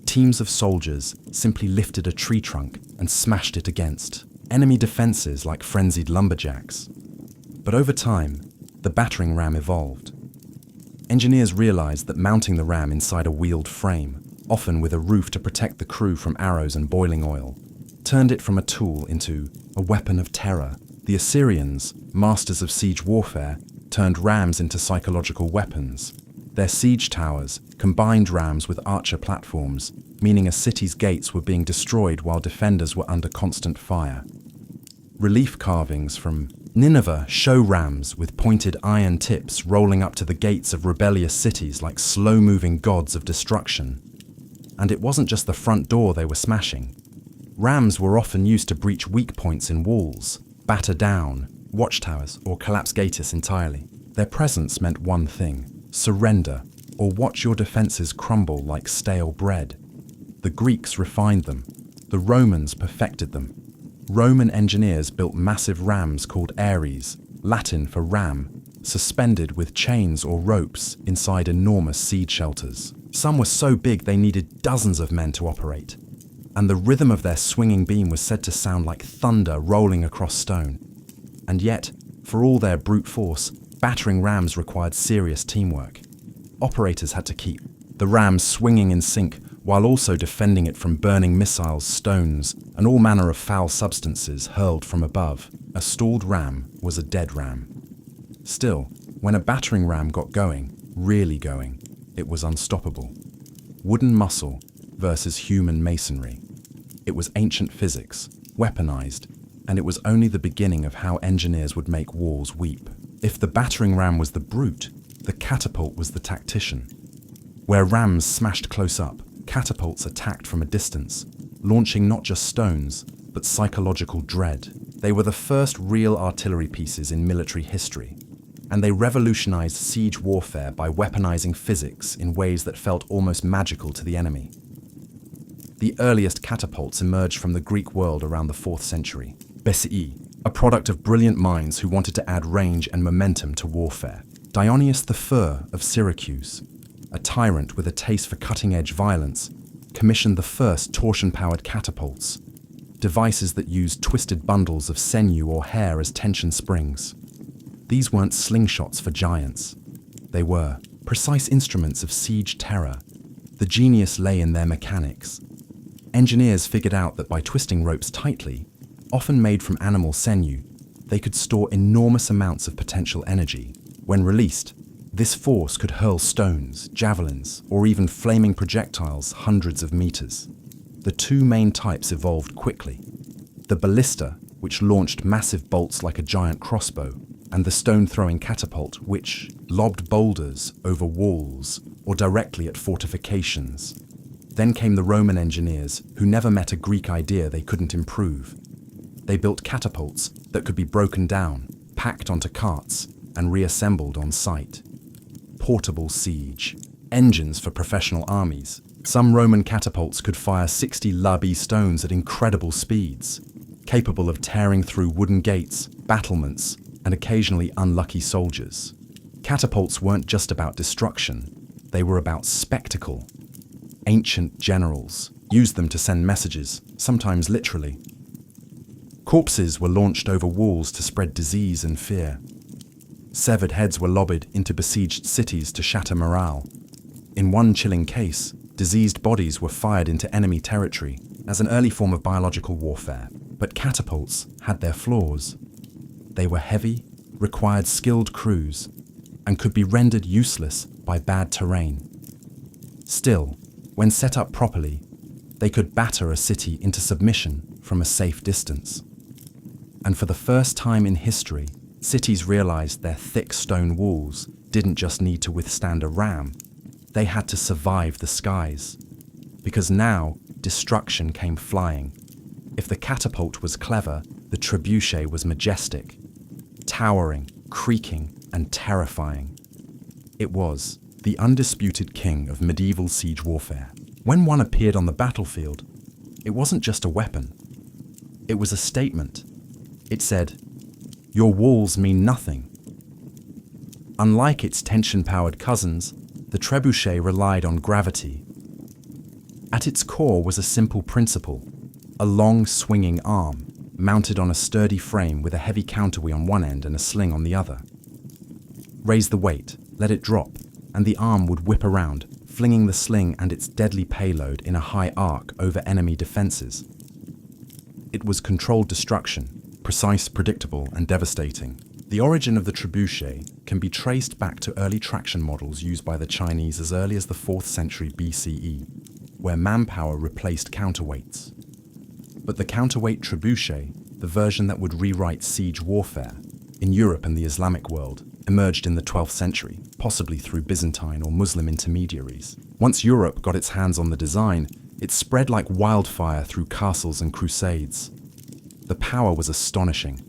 Teams of soldiers simply lifted a tree trunk and smashed it against enemy defenses like frenzied lumberjacks. But over time, the battering ram evolved. Engineers realized that mounting the ram inside a wheeled frame, often with a roof to protect the crew from arrows and boiling oil, turned it from a tool into a weapon of terror. The Assyrians, masters of siege warfare, turned rams into psychological weapons. Their siege towers combined rams with archer platforms, meaning a city's gates were being destroyed while defenders were under constant fire. Relief carvings from Nineveh show rams with pointed iron tips rolling up to the gates of rebellious cities like slow-moving gods of destruction. And it wasn't just the front door they were smashing. Rams were often used to breach weak points in walls, batter down watchtowers, or collapse gates entirely. Their presence meant one thing: surrender, or watch your defenses crumble like stale bread. The Greeks refined them. The Romans perfected them. Roman engineers built massive rams called ares, Latin for ram, suspended with chains or ropes inside enormous siege shelters. Some were so big they needed dozens of men to operate, and the rhythm of their swinging beam was said to sound like thunder rolling across stone. And yet, for all their brute force, battering rams required serious teamwork. Operators had to keep the ram swinging in sync while also defending it from burning missiles, stones, and all manner of foul substances hurled from above. A stalled ram was a dead ram. Still, when a battering ram got going, really going, it was unstoppable. Wooden muscle versus human masonry. It was ancient physics, weaponized, and it was only the beginning of how engineers would make walls weep. If the battering ram was the brute, the catapult was the tactician. Where rams smashed close up, catapults attacked from a distance, launching not just stones, but psychological dread. They were the first real artillery pieces in military history, and they revolutionized siege warfare by weaponizing physics in ways that felt almost magical to the enemy. The earliest catapults emerged from the Greek world around the 4th century. Besii, a product of brilliant minds who wanted to add range and momentum to warfare. Dionysius the Fur of Syracuse, a tyrant with a taste for cutting-edge violence, commissioned the first torsion-powered catapults, devices that used twisted bundles of sinew or hair as tension springs. These weren't slingshots for giants. They were precise instruments of siege terror. The genius lay in their mechanics. Engineers figured out that by twisting ropes tightly, often made from animal sinew, they could store enormous amounts of potential energy. When released, this force could hurl stones, javelins, or even flaming projectiles hundreds of meters. The two main types evolved quickly: the ballista, which launched massive bolts like a giant crossbow, and the stone-throwing catapult, which lobbed boulders over walls or directly at fortifications. Then came the Roman engineers, who never met a Greek idea they couldn't improve. They built catapults that could be broken down, packed onto carts, and reassembled on site. Portable siege. Engines for professional armies. Some Roman catapults could fire 60 labi stones at incredible speeds, capable of tearing through wooden gates, battlements, and occasionally unlucky soldiers. Catapults weren't just about destruction, they were about spectacle. Ancient generals used them to send messages, sometimes literally. Corpses were launched over walls to spread disease and fear. Severed heads were lobbed into besieged cities to shatter morale. In one chilling case, diseased bodies were fired into enemy territory as an early form of biological warfare. But catapults had their flaws. They were heavy, required skilled crews, and could be rendered useless by bad terrain. Still, when set up properly, they could batter a city into submission from a safe distance. And for the first time in history, cities realized their thick stone walls didn't just need to withstand a ram, they had to survive the skies. Because now, destruction came flying. If the catapult was clever, the trebuchet was majestic, towering, creaking, and terrifying. It was the undisputed king of medieval siege warfare. When one appeared on the battlefield, it wasn't just a weapon. It was a statement. It said, "Your walls mean nothing." Unlike its tension-powered cousins, the trebuchet relied on gravity. At its core was a simple principle: a long, swinging arm, mounted on a sturdy frame with a heavy counterweight on one end and a sling on the other. Raise the weight, let it drop, and the arm would whip around, flinging the sling and its deadly payload in a high arc over enemy defenses. It was controlled destruction, precise, predictable, and devastating. The origin of the trebuchet can be traced back to early traction models used by the Chinese as early as the 4th century BCE, where manpower replaced counterweights. But the counterweight trebuchet, the version that would rewrite siege warfare, in Europe and the Islamic world, emerged in the 12th century, possibly through Byzantine or Muslim intermediaries. Once Europe got its hands on the design, it spread like wildfire through castles and crusades. The power was astonishing.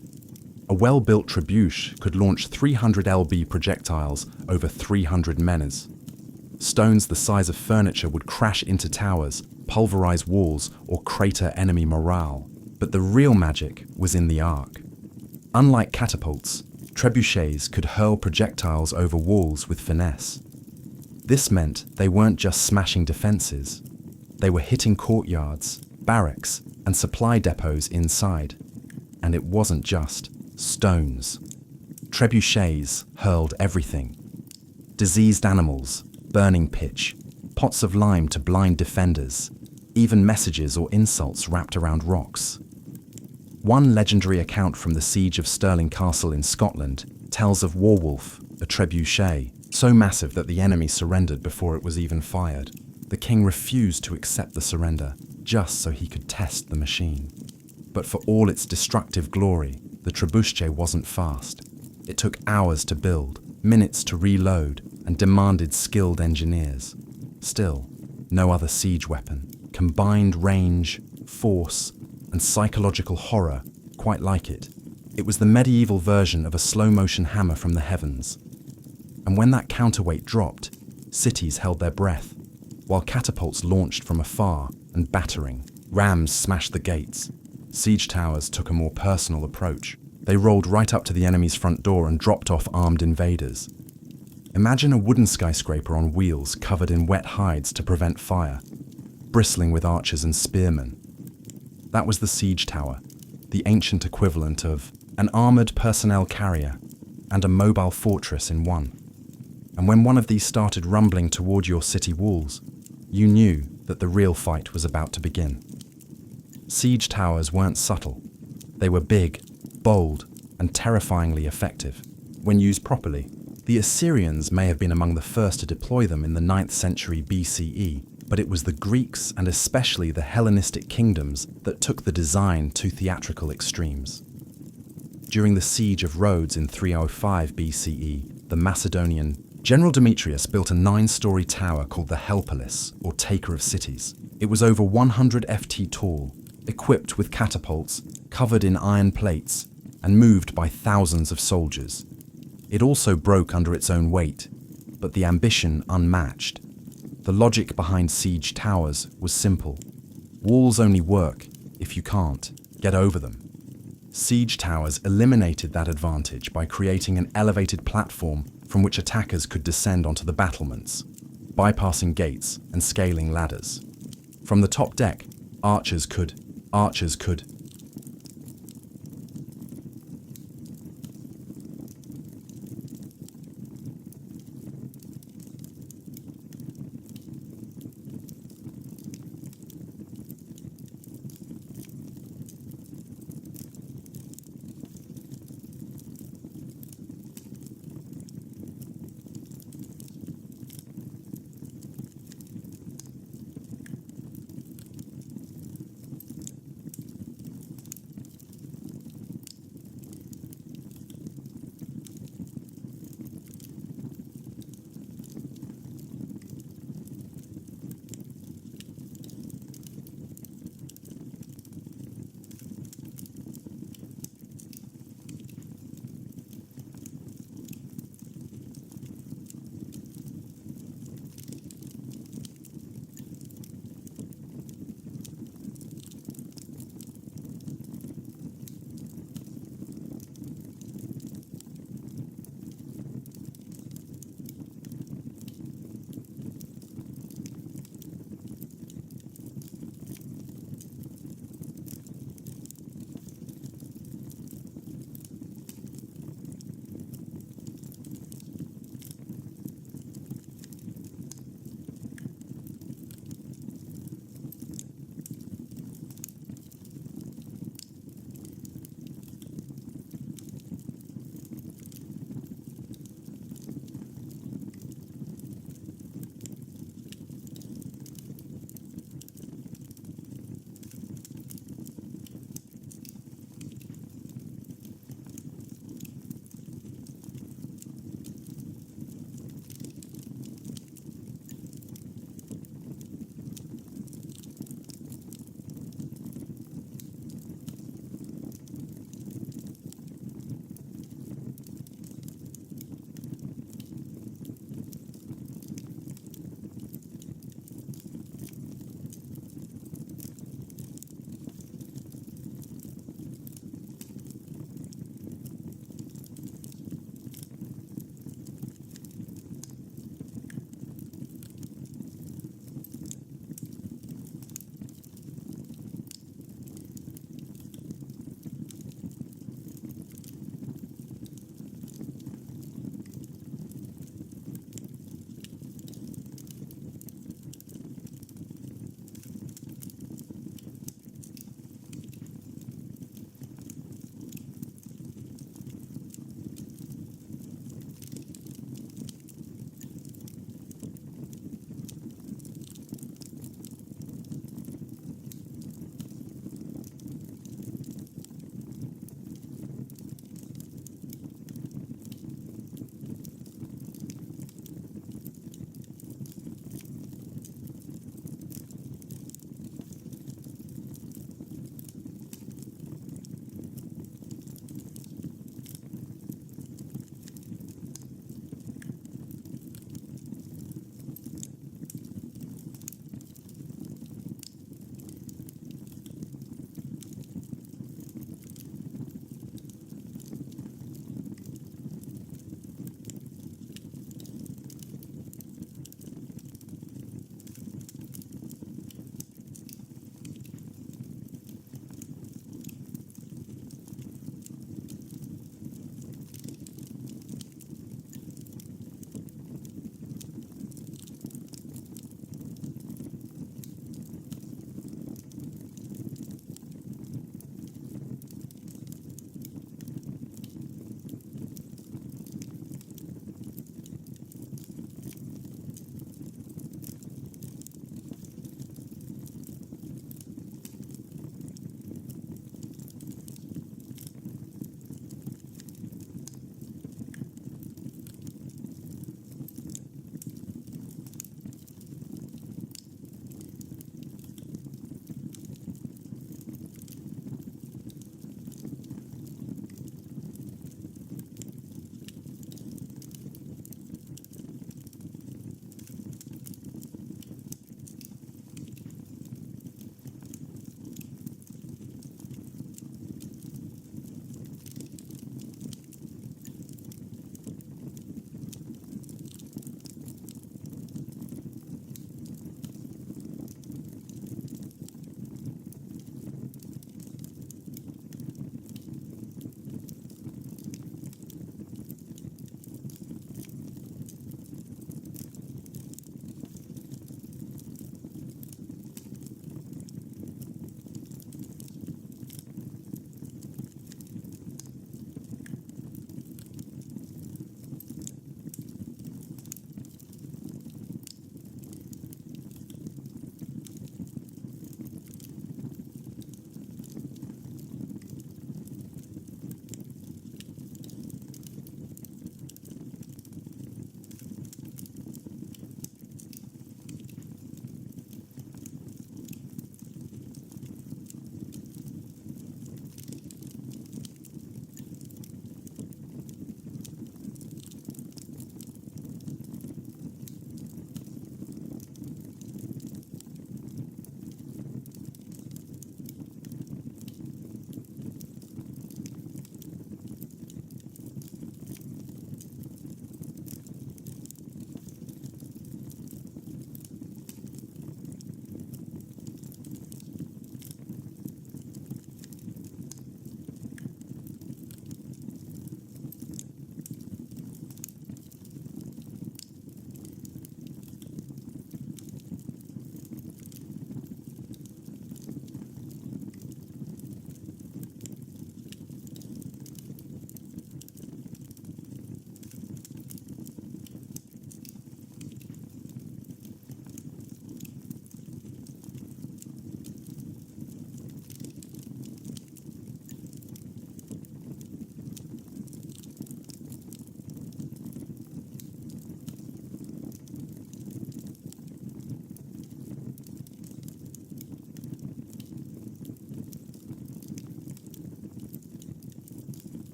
A well-built trebuchet could launch 300 lb projectiles over 300 menas. Stones the size of furniture would crash into towers, pulverize walls, or crater enemy morale. But the real magic was in the arc. Unlike catapults, trebuchets could hurl projectiles over walls with finesse. This meant they weren't just smashing defenses. They were hitting courtyards, barracks, and supply depots inside. And it wasn't just stones. Trebuchets hurled everything. Diseased animals, burning pitch, pots of lime to blind defenders, even messages or insults wrapped around rocks. One legendary account from the siege of Stirling Castle in Scotland tells of Warwolf, a trebuchet, so massive that the enemy surrendered before it was even fired. The king refused to accept the surrender, just so he could test the machine. But for all its destructive glory, the trebuchet wasn't fast. It took hours to build, minutes to reload, and demanded skilled engineers. Still, no other siege weapon, combined range, force, and psychological horror quite like it. It was the medieval version of a slow-motion hammer from the heavens. And when that counterweight dropped, cities held their breath, while catapults launched from afar and battering. Rams smashed the gates. Siege towers took a more personal approach. They rolled right up to the enemy's front door and dropped off armed invaders. Imagine a wooden skyscraper on wheels covered in wet hides to prevent fire, bristling with archers and spearmen. That was the siege tower, the ancient equivalent of an armored personnel carrier and a mobile fortress in one. And when one of these started rumbling toward your city walls, you knew that the real fight was about to begin. Siege towers weren't subtle. They were big, bold, and terrifyingly effective. When used properly, the Assyrians may have been among the first to deploy them in the 9th century BCE, but it was the Greeks and especially the Hellenistic kingdoms that took the design to theatrical extremes. During the siege of Rhodes in 305 BCE, the Macedonian General Demetrius built a 9-story tower called the Helpolis, or Taker of Cities. It was over 100 ft tall, equipped with catapults, covered in iron plates, and moved by thousands of soldiers. It also broke under its own weight, but the ambition unmatched. The logic behind siege towers was simple. Walls only work if you can't get over them. Siege towers eliminated that advantage by creating an elevated platform from which attackers could descend onto the battlements, bypassing gates and scaling ladders. From the top deck, archers could